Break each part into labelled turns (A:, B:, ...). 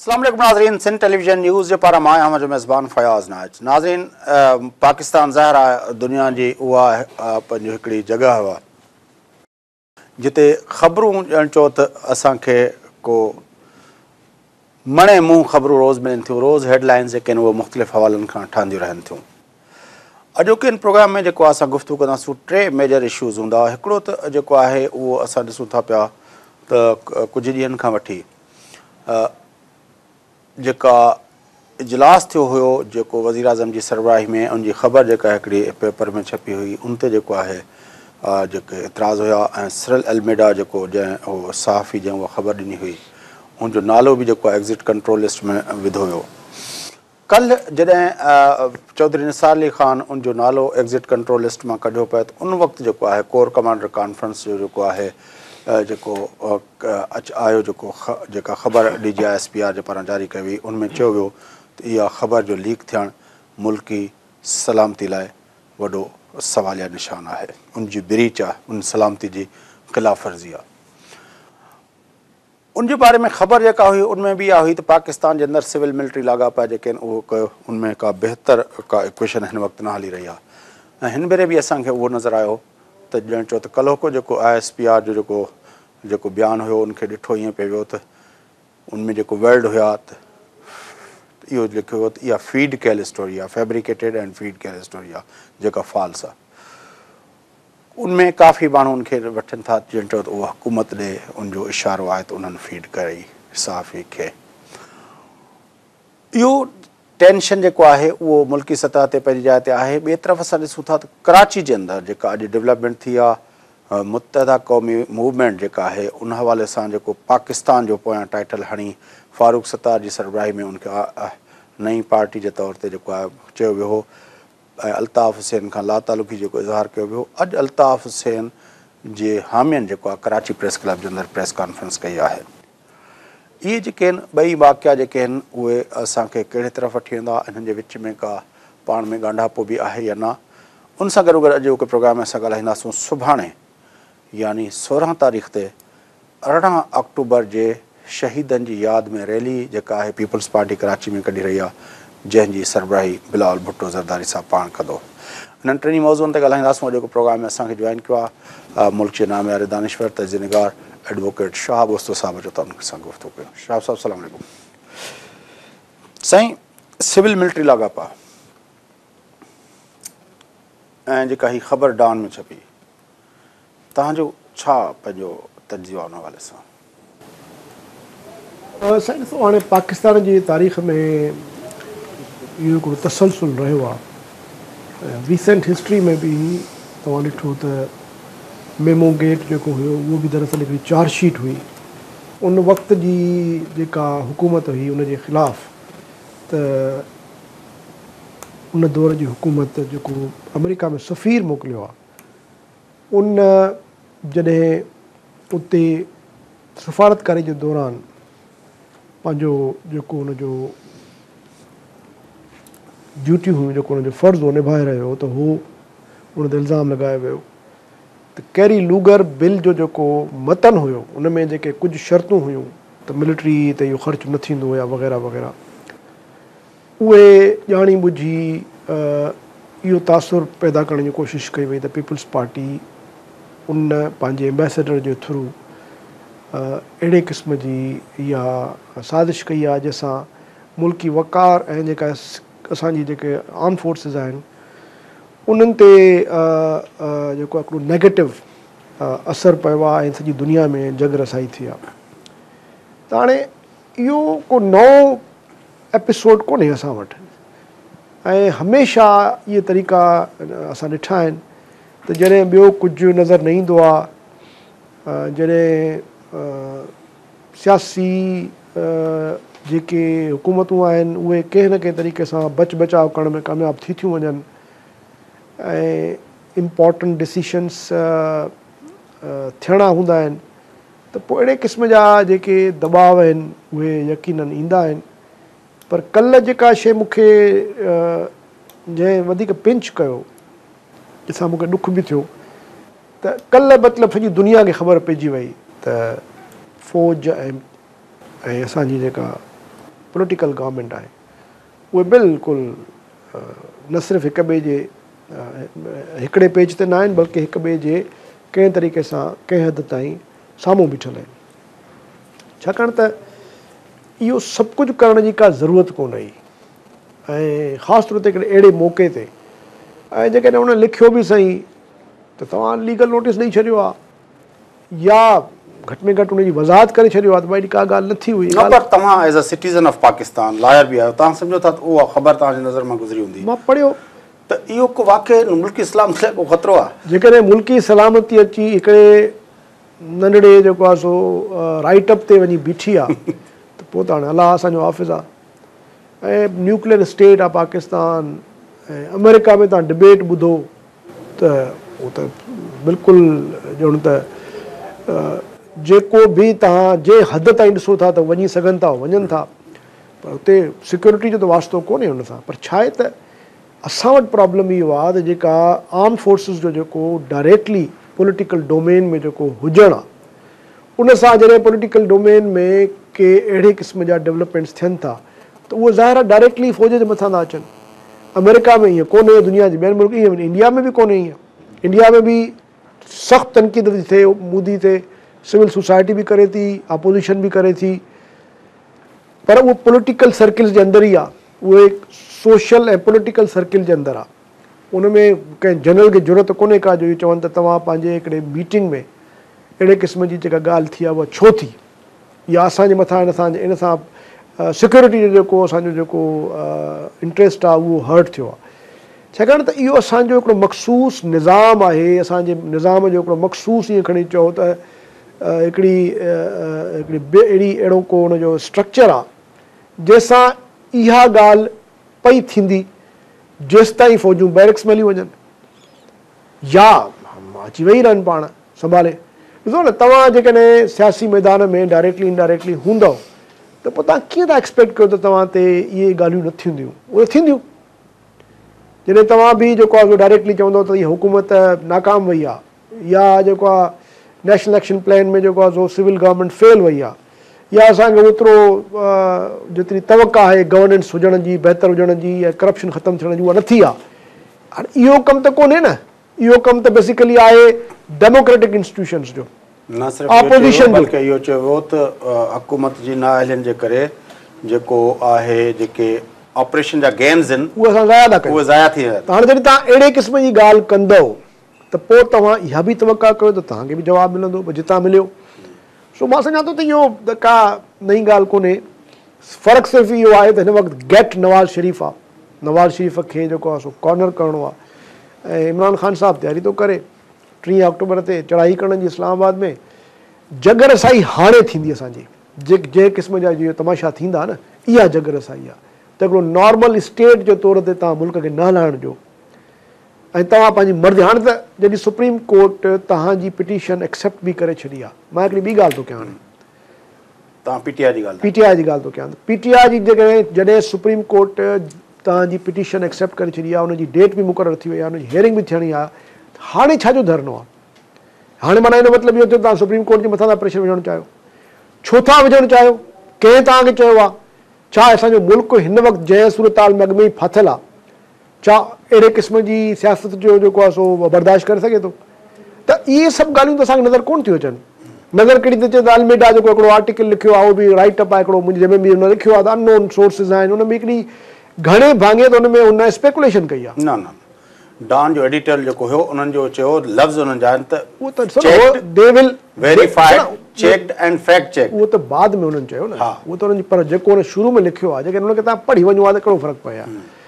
A: अस्सलाम वालेकुम नाज़रीन, सिंध टेलीविजन न्यूज़ जे पारां मां आहियां जो मेज़बान फयाज़ नाज। नाज़रीन, पाकिस्तान ज़ाहिर आहे दुनिया जी उहा पंहिंजी हिकिड़ी जॻह हुआ जिते ख़बरूं ॼण चओ त असांखे को मणे मुंहुं ख़बरूं रोज़ु मिलनि थियूं, रोज़ु हेडलाइन्स जेके आहिनि उहे मुख़्तलिफ़ हवालनि खां ठहंदियूं रहनि थियूं। अॼोके हिन प्रोग्राम में जेको आहे असां गुफ़्तगू कंदासीं, टे मेजर इशूज़ हूंदा। हिकिड़ो त जेको आहे उहो असां ॾिसूं था पिया त कुझु ॾींहंनि खां वठी जेका इजलास थियो हुयो जेको वज़ीर आज़म जी सरबराही में, उनजी ख़बर जेका हिकिड़ी पेपर में छपी हुई, उन ते जेको आहे जेके एतिराज़ हुया ऐं सिरिल एल्मेडा जेको जंहिं उहो सहाफ़ी जंहिं उहा ख़बर ॾिनी हुई, उनजो नालो बि जेको आहे एग्ज़िट कंट्रोल लिस्ट में विधो हुयो। कल्ह जॾहिं चौधरी निसार अली ख़ान उनजो नालो एग्ज़िट कंट्रोल लिस्ट मां कढियो पियो त उन वक़्तु जेको आहे कोर कमांडर कॉन्फ्रेंस जो जेको आहे जेको आयो जेका ख़बर DGI-SPR जे पारां जारी कई हुई, उनमें चयो वियो त इहा ख़बर जो लीक थियणु मुल्की सलामती लाइ वॾो सवालिया निशान आहे, उनजी ब्रीच आहे, उन सलामती जी ख़िलाफ़ वर्ज़ी आहे। उनजे बारे में ख़बर जेका हुई उनमें बि इहा हुई त पाकिस्तान जे अंदरि सिविल मिलिट्री लाॻापा जेके आहिनि उहो कयो, उनमें का बहितर का इक्वेशन हिन वक़्तु न हली रही आहे। ऐं हिन भेरे बि असांखे उहो नज़र आयो त ॼण चओ त कल्ह जेको ISPR जो जेको बयानु हुयो उनखे ॾिठो ईअं पियो वियो त उनमें जेको वर्ड हुया त इहो लिखियो वियो त इहा फीड कयल स्टोरी आहे, फैब्रिकेटेड एंड फीड कयल स्टोरी आहे जेका फॉल्स आहे। उनमें काफ़ी माण्हू उनखे वठनि था ॼण चओ त उहा हुकूमत ॾे उनजो इशारो आहे त उन्हनि फीड कई सहाफ़ी खे। इहो टेंशन जेको आहे उहो मुल्की सतह ते पंहिंजी जाइ ते आहे। ॿिए तरफ़ असां ॾिसूं था त कराची जे अंदरि जेका अॼु डेवलपमेंट थी आहे, मुत्तहिदा क़ौमी मूवमेंट जेका आहे उन हवाले सां जेको पाकिस्तान जो पोयां टाइटल हणी फारूक सत्तार जी सरबराही में उनखे नई पार्टी जे तौर ते जेको आहे चयो वियो हो ऐं अल्ताफ़ हुसैन खां लातालुकी जेको इज़हार कयो वियो। अॼु अल्ताफ़ हुसैन जे हामियुनि जेको आहे कराची प्रेस क्लब जे अंदरि प्रेस कॉन्फ्रेंस कई आहे। इहे जेके आहिनि ॿई वाक़िया जेके आहिनि उहे असांखे कहिड़े तरफ़ वठी वेंदा, हिननि जे विच में का पाण में ॻंढापो बि आहे या न, उन सां गॾोगॾु अॼु प्रोग्राम में असां ॻाल्हाईंदासीं। सुभाणे यानी 16 तारीख़ ते 18 अक्टूबर जे शहीदनि जी यादि में रैली जेका आहे पीपल्स पार्टी कराची में कढी रही आहे, जंहिंजी सरबराही बिलावल भुट्टो ज़रदारी साहब पाण कंदो। हिननि टिनी मौज़ूअनि ते ॻाल्हाईंदासीं। अॼोको प्रोग्राम में असांखे जॉइन कयो आहे मुल्क जे नामियारे दानिश्वर तज़ीनिगार एडवोकेट शाह बुस्तो साहब जो, त उनखे सां गुफ़्तगू कयूं। शाह साहब सलाम अलैकुम। साईं, सिविल मिलिट्री लाॻापा ऐं जेका ही ख़बर डॉन में छपी, तव्हांजो छा पंहिंजो तजुर्बो आहे उन हवाले सां?
B: साईं ॾिसो, हाणे पाकिस्तान जी तारीख़ में इहो हिकिड़ो तसलसल रहियो आहे। रीसेंट हिस्ट्री में बि तव्हां ॾिठो त मेमो गेट जेको हुयो उहो बि दरअसल हिकिड़ी चार्जशीट हुई। उन वक़्त जी जेका हुकूमत हुई उनजे ख़िलाफ़, त उन दौर जी हुकूमत जेको अमेरिका में सफ़ीर मोकिलियो आहे, उन जॾहिं उते सफ़ारतकारी जे दौरान पंहिंजो जेको हुनजो ड्यूटियूं हुयूं, जेको हुनजो फ़र्ज़ु हो निभाए रहियो हो, त हू उन ते इल्ज़ाम लॻायो वियो त कैरी लूगर बिल जो जेको मतन हुयो उन में जेके कुझु शर्तूं हुयूं त मिलिट्री ते इहो ख़र्च न थींदो या वग़ैरह वग़ैरह, उहे ॼाणी बुझी इहो तासुर पैदा करण जी कोशिशि कई वई त पीपल्स पार्टी उन पंहिंजे एम्बेसडर जे थ्रू अहिड़े क़िस्म जी इहा साज़िश कई आहे जंहिंसां मुल्की वक़ार ऐं जेका असांजी जेके आर्म फोर्सिस आहिनि उन्हनि ते जेको हिकिड़ो नेगेटिव असरु पियो आहे ऐं सॼी दुनिया में जग रसाई थी आहे। त हाणे इहो को नओं एपिसोड कोन्हे असां वटि, ऐं हमेशह इहे तरीक़ा असां ॾिठा आहिनि त जॾहिं ॿियो कुझु नज़र न ईंदो आहे, जॾहिं सियासी जेके हुकूमतूं आहिनि उहे कंहिं न कंहिं तरीक़े सां बचाव करण में कामयाबु थी थियूं वञनि ऐं इम्पॉर्टेंट डिसीशन्स थियणा हूंदा आहिनि, त पोइ अहिड़े क़िस्म जा जेके दॿाव आहिनि उहे यकीनन ईंदा आहिनि। पर कल्ह जेका शइ मूंखे जंहिं वधीक पिंच कयो, जंहिंसां मूंखे ॾुख बि थियो, त कल्ह मतिलबु सॼी दुनिया खे ख़बर पइजी वई त फ़ौज ऐं असांजी जेका पॉलिटिकल गवर्नमेंट आहे उहे बिल्कुलु न सिर्फ़ु हिक ॿिए जे हिकिड़े पेज ते न आहिनि बल्कि हिक ॿिए जे कंहिं तरीक़े सां कंहिं हद ताईं साम्हूं बीठल आहिनि छाकाणि त इहो सभु कुझु करण जी का ज़रूरत कोन हुई ऐं ख़ासि तौर ते हिकिड़े अहिड़े मौक़े ते ऐं जेकॾहिं हुन लिखियो बि सही त तव्हां लीगल नोटिस ॾेई छॾियो आहे या घटि में घटि हुनजी वज़ाहत करे छॾियो आहे त भई का ॻाल्हि न थी हुई
A: पर तव्हां as a citizen of Pakistan lawyer बि आहियो तव्हां सम्झो था त उहा ख़बर तव्हांजी नज़र मां गुज़री हूंदी
B: मां पढ़ियो
A: त इहो को वाक़ई मुल्की इस्लाम खे को ख़तरो आहे
B: जेकॾहिं मुल्की सलामती अची हिकिड़े नंढड़े जेको आहे सो राइट अप ते वञी बीठी आहे त पोइ त हाणे अलाह असांजो हाफ़िज़ आहे ऐं न्यूक्लियर स्टेट आहे पाकिस्तान ऐं अमेरिका में तव्हां डिबेट ॿुधो त उहो त बिल्कुलु ॼण त जेको बि तव्हां जे हद ताईं ॾिसो था त वञी सघनि था वञनि था पर हुते सिक्योरिटी जो त वास्तो कोन्हे हुन सां पर छा आहे त असां वटि प्रॉब्लम इहो आहे त जेका आर्म फोर्सिस जो जेको डायरेक्टली पॉलिटिकल डोमेन में जेको हुजणु आहे उन सां जॾहिं पॉलिटिकल डोमेन में के अहिड़े क़िस्म जा डेवलपमेंट्स थियनि था त उहे ज़ाहिर आहे डायरेक्टली फ़ौज जे मथां था अचनि अमेरिका में ईअं कोन्हे दुनिया जे ॿियनि मुल्क ईअं इंडिया में बि कोन्हे ईअं इंडिया में बि सख़्तु तनक़ीद थी थिए मोदी ते सिविल सोसाइटी भी करे थी अपोजिशन भी करे थी पर वो पॉलिटिकल सर्किल्स जे अंदर ही आहे उहो सोशल ऐं पॉलिटिकल सर्किल जे अंदर आहे उनमें कंहिं जनरल खे ज़रूरत कोन्हे का जो इहो चवनि त तव्हां पंहिंजे हिकिड़े मीटिंग में अहिड़े क़िस्म जी जेका ॻाल्हि थी आहे उहा छो थी या असांजे मथां इन सां सिक्योरिटी जो जेको असांजो जेको इंट्रस्ट आहे उहो हर्ट थियो आहे छाकाणि त इहो असांजो हिकिड़ो मख़सूस निज़ाम आहे असांजे निज़ाम जो हिकिड़ो मख़सूस ईअं खणी चओ त अहिड़ो को हुनजो स्ट्रक्चर आहे जंहिंसां इहा ॻाल्हि पई थींदी जेसि ताईं फ़ौजूं बैरक्स में हली वञनि या अची वेही रहनि पाण संभाले ॾिसो न तव्हां जेकॾहिं सियासी मैदान में डायरेक्टली इनडायरेक्टली हूंदव त पोइ तव्हां कीअं था एक्सपेक्ट कयो त तव्हां ते इहे ॻाल्हियूं न थींदियूं उहे थींदियूं जॾहिं तव्हां बि जेको आहे डायरेक्टली चवंदव त इहा हुकूमत नाकाम वई आहे या जेको आहे नेशनल एक्शन प्लान में जेको आहे सो सिविल गवर्नमेंट फेल वई आहे या असांखे ओतिरो जेतिरी तवक़ा आहे गवर्नेंस हुजण जी बहितर हुजण जी ऐं करप्शन ख़तमु थियण जी उहा न थी आहे हाणे इहो कमु त कोन्हे न इहो कमु त बेसिकली आहे डेमोक्रेटिक इंस्टीट्यूशन्स जो
A: न सिर्फ़ु बल्कि इहो चयो वियो त हुकूमत जी नाअहलियत जे करे जेको आहे जेके ऑपरेशन जा गेन्स आहिनि
B: उहे असां ज़ाया था कयूं
A: उहे ज़ाया थी विया
B: त हाणे जॾहिं तव्हां अहिड़े क़िस्म जी ॻाल्हि कंदव त पोइ तव्हां इहा बि तवक़ा कयो त तव्हांखे बि जवाबु मिलंदो पोइ जितां मिलियो सो मां सम्झां थो त इहो का नई ॻाल्हि कोन्हे फ़र्क़ु सिर्फ़ु इहो आहे त हिन वक़्तु गेट नवाज़ शरीफ़ आहे नवाज़ शरीफ़ खे जेको आहे सो कॉर्नर करिणो आहे ऐं इमरान ख़ान साहिबु तयारी थो करे 3 अक्टूबर ते चढ़ाई करण जी इस्लामाबाद में जगरसाई हाणे थींदी असांजी जंहिं क़िस्म जा जीअं तमाशा थींदा न इहा जगरसाई आहे त हिकिड़ो नॉर्मल स्टेट जे तौर ते तव्हां मुल्क खे न हलाइण ॾियो ऐं तव्हां पंहिंजी मर्ज़ी हाणे त जॾहिं सुप्रीम कोर्ट तव्हांजी पिटीशन एक्सेप्ट बि करे छॾी आहे मां हिकिड़ी ॿी ॻाल्हि थो कयां हाणे
A: तव्हां पीटीआई जी ॻाल्हि
B: पीटीआई जी ॻाल्हि थो कयां पीटीआई जी जॾहिं सुप्रीम कोर्ट तव्हांजी पिटीशन एक्सेप्ट करे छॾी आहे हुनजी डेट बि मुक़ररु थी वई आहे हुनजी हियरिंग बि थियणी आहे हाणे छाजो धरनो आहे हाणे माना हिन मतिलबु इहो थियो तव्हां सुप्रीम कोर्ट जे मथां था प्रेशर विझणु चाहियो छो था विझणु चाहियो कंहिं तव्हांखे चयो आहे छा असांजो मुल्क हिन वक़्तु जंहिं सूरताल में अॻु में ई फाथल आहे छा अहिड़े क़िस्म जी सियासत जो जेको आहे सो बर्दाश्त करे सघे थो त इहे सभु ॻाल्हियूं त असांखे नज़र कोन थियूं अचनि नज़र कहिड़ी त अचे त अलमेडा जेको हिकिड़ो आर्टिकल लिखियो आहे उहो बि राइट अप आहे हिकिड़ो मुंहिंजे जंहिंमें बि हुन लिखियो आहे त अननोन सोर्सिस आहिनि हुन में हिकिड़ी घणे भाङे त हुन में हुन स्पेकुलेशन कई आहे
A: न डॉन जो एडिटर जेको हुयो उन्हनि जो चयो लफ़्ज़ उन्हनि जा आहिनि त
B: उहो त they will
A: verified checked and fact check
B: उहो त बाद में हुननि चयो न उहो त हुननि पर जेको हुन शुरू में लिखियो आहे जेके हुनखे तव्हां पढ़ी वञो आहे त कहिड़ो फ़र्क़ु पए आहे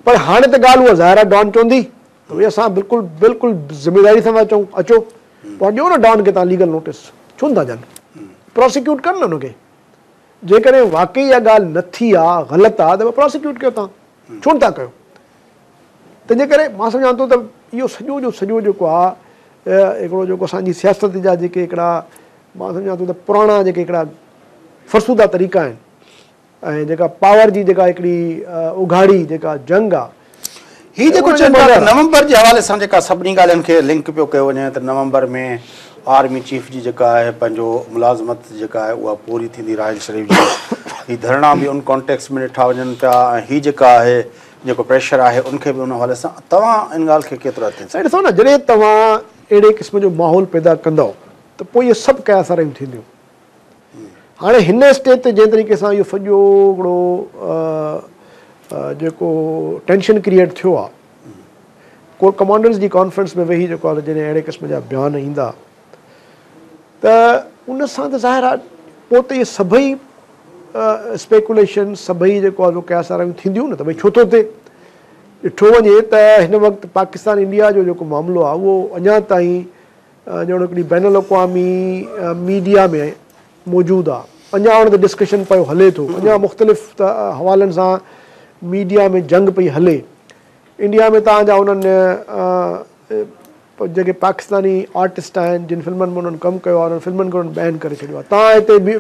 B: पर हाणे त ॻाल्हि उहा ज़ाहिर आहे डॉन चवंदी त उहे असां बिल्कुलु ज़िमेदारी सां था चऊं अचो पोइ ॾियो न डॉन खे तव्हां लीगल नोटिस छो नथा ॾियनि प्रोसिक्यूट कनि न हुनखे जेकॾहिं वाक़ई इहा ॻाल्हि न थी आहे ग़लति आहे त प्रोसिक्यूट कयो तव्हां छो नथा कयो तंहिंजे करे मां सम्झां थो त इहो सॼो जो सॼो जेको आहे हिकिड़ो जेको असांजी सियासत जा जेके हिकिड़ा मां सम्झां थो त पुराणा जेके हिकिड़ा फ़रसूदा तरीक़ा आहिनि ऐं जेका पावर जी जेका हिकिड़ी उघाड़ी जेका जंग आहे
A: हीअ जेको नवंबर जे हवाले सां जेका सभिनी ॻाल्हियुनि खे लिंक पियो कयो वञे त नवंबर में आर्मी चीफ जी जेका आहे पंहिंजो मुलाज़मत जेका आहे उहा पूरी थींदी राहिल शरीफ़ जी ही धरणा बि उन कॉन्टेक्स्ट में ॾिठा वञनि पिया ऐं हीअ जेका आहे जेको प्रेशर आहे उनखे बि उन हवाले सां तव्हां इन ॻाल्हि खे केतिरो थिए
B: साईं ॾिसो न जॾहिं तव्हां अहिड़े क़िस्म जो माहौल पैदा कंदव त पोइ इहे सभु कयासरायूं थींदियूं हाणे हिन स्टेज ते जंहिं तरीक़े सां इहो सॼो हिकिड़ो जेको टेंशन क्रिएट थियो आहे कोर कमांडर्स जी कॉन्फ्रेंस में वेही जेको आहे जॾहिं अहिड़े क़िस्म जा बयान ईंदा त उन सां त ज़ाहिर आहे पोइ त इहे सभई स्पेकुलेशन सभई जेको आहे कयासरायूं थींदियूं न त भई छो थो थिए ॾिठो वञे त हिन वक़्तु पाकिस्तान इंडिया जो जेको मामिलो आहे उहो अञा ताईं ॼण हिकिड़ी बैन अवी मीडिया में मौजूदु आहे अञा हुन ते डिस्कशन पियो हले थो अञा मुख़्तलिफ़ हवालनि सां मीडिया में जंग पई हले इंडिया में तव्हांजा उन्हनि जेके पाकिस्तानी आर्टिस्ट आहिनि जिन फिल्मनि में उन्हनि कमु कयो आहे उन्हनि फिल्मनि खे उन्हनि बैन करे छॾियो आहे तव्हां हिते बि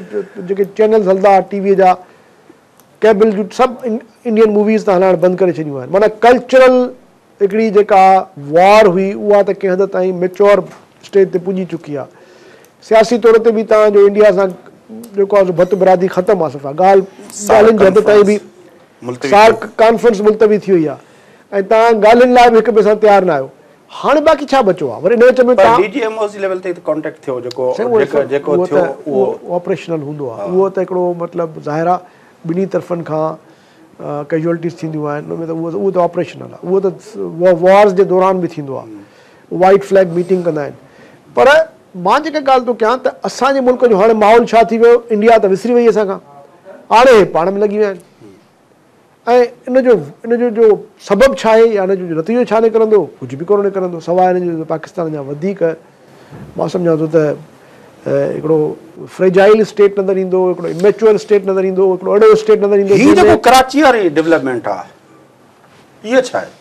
B: जेके चैनल्स हलंदा टीवीअ जा केबल जूं सभु इंडियन मूवीज़ त हलाइण बंदि करे छॾियूं आहिनि माना कल्चरल हिकिड़ी जेका वॉर हुई उहा त कंहिं हद ताईं मेच्योर स्टेज ते पुॼी चुकी आहे सियासी तौर ते बि तव्हांजो इंडिया सां जेको आहे भत बिरादी ख़तमु आहे सफ़ा ॻाल्हियुनि जी हद ताईं बि सार्क कॉन्फ्रेंस मुलतवी थी वई आहे ऐं तव्हां ॻाल्हियुनि लाइ बि हिक ॿिए सां तयारु न आहियो हाणे बाक़ी छा बचो आहे वरी इन विच में ऑपरेशनल हूंदो आहे उहो त हिकिड़ो मतिलबु ज़ाहिर आहे ॿिन्ही तरफ़नि खां कैजुअलिटीज़ थींदियूं आहिनि उन में त उहो त ऑपरेशनल आहे उहो त वॉर्स जे दौरान बि थींदो आहे वाइट फ्लैग मीटिंग कंदा आहिनि पर मां जेका ॻाल्हि थो कयां त असांजे मुल्क जो हाणे माहौल छा थी वियो इंडिया त विसरी वई असां खां हाणे पाण में लॻी विया आहिनि ऐं इनजो जो सबबु छा आहे या इनजो नतीजो छा निकिरंदो कुझु बि कोन निकिरंदो सवाइ हिन जो पाकिस्तान जा वधीक मां सम्झां थो त हिकिड़ो फ्रेजाइल स्टेट नज़र ईंदो हिकिड़ो इमेच्योर स्टेट नज़र ईंदो हिकिड़ो अहिड़ो स्टेट नज़र ईंदो
A: जेको कराची वारी डेवलपमेंट आहे इहा छा आहे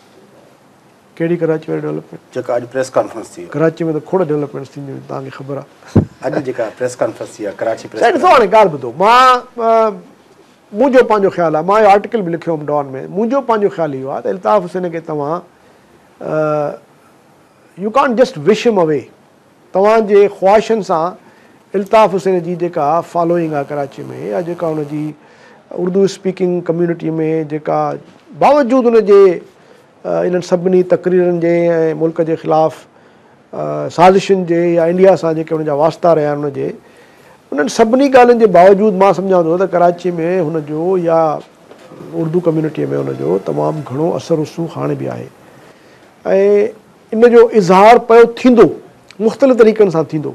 B: कहिड़ी कराची वारी डेवलपमेंट
A: जेका अॼु प्रेस कॉन्फ्रेंस थी
B: कराची में त खोड़ डेवलपमेंट्स थींदियूं आहिनि तव्हांखे ख़बर आहे
A: अॼु जेका प्रेस कॉन्फ्रेंस थी आहे कराची प्रेस
B: ॾिसो हाणे ॻाल्हि ॿुधो मां मुंहिंजो पंहिंजो ख़्यालु आहे मां इहो आर्टिकल बि लिखियो हुउमि डॉन में मुंहिंजो पंहिंजो ख़्यालु इहो आहे त अल्ताफ़ हुसैन खे तव्हां यू कांट जस्ट विश हिम अवे तव्हांजे ख़्वाहिशनि सां अल्ताफ़ हुसैन जी जेका फॉलोइंग आहे कराची में या जेका हुनजी उर्दू स्पीकिंग कम्यूनिटी में जेका बावजूदि हुनजे इन्हनि सभिनी तक़रीरनि जे ऐं मुल्क जे ख़िलाफ़ु साज़िशुनि जे या इंडिया सां जेके हुनजा वास्ता रहिया आहिनि हुनजे उन्हनि सभिनी ॻाल्हियुनि जे बावजूदि मां सम्झां थो त कराची में हुनजो या उर्दू कम्यूनिटीअ में हुनजो तमामु घणो असरु रसूख़ हाणे बि आहे ऐं इनजो इज़हार पियो थींदो मुख़्तलिफ़ तरीक़नि सां थींदो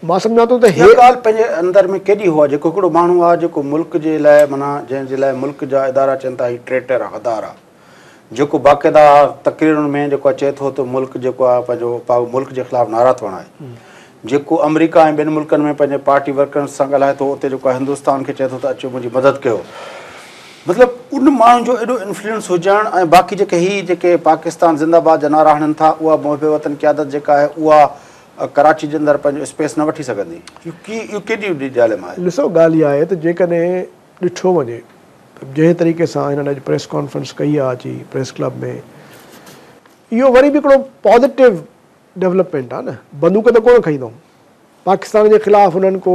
B: मां सम्झां थो त
A: हीअ ॻाल्हि पंहिंजे अंदरि में केॾी हुआ जेको हिकिड़ो माण्हू आहे जेको मुल्क जे लाइ माना जंहिंजे लाइ मुल्क जा इदारा चवनि था हीउ ट्रेटर आहे हदार आहे जेको बाक़ाइदा तक़रीरुनि में जेको चए थो त मुल्क जेको आहे पंहिंजो मुल्क जे ख़िलाफ़ु नाराज़ थियणु आहे जेको अमेरिका ऐं ॿियनि मुल्कनि में पंहिंजे पार्टी वर्कर्स सां ॻाल्हाए थो उते जेको आहे हिंदुस्तान खे चए थो त अचो मुंहिंजी मदद कयो मतिलबु उन माण्हू जो एॾो इन्फ्लुएंस हुजणु ऐं बाक़ी जेके पाकिस्तान ज़िंदाबाद जा नारा हणनि था उहा मुहिबे वतन क़यादत जेका आहे उहा कराची जे अंदरि पंहिंजो स्पेस न वठी सघंदी इहो केॾी वॾी ज़ालिम आहे
B: ॾिसो ॻाल्हि इहा आहे त जेकॾहिं ॾिठो वञे जंहिं तरीक़े सां हिननि अॼु प्रेस कॉन्फ्रेंस कई आहे अची प्रेस क्लब में इहो वरी बि हिकिड़ो पॉज़िटिव डेवलपमेंट आहे न बंदूक त कोन खईंदो पाकिस्तान जे ख़िलाफ़ु हुननि को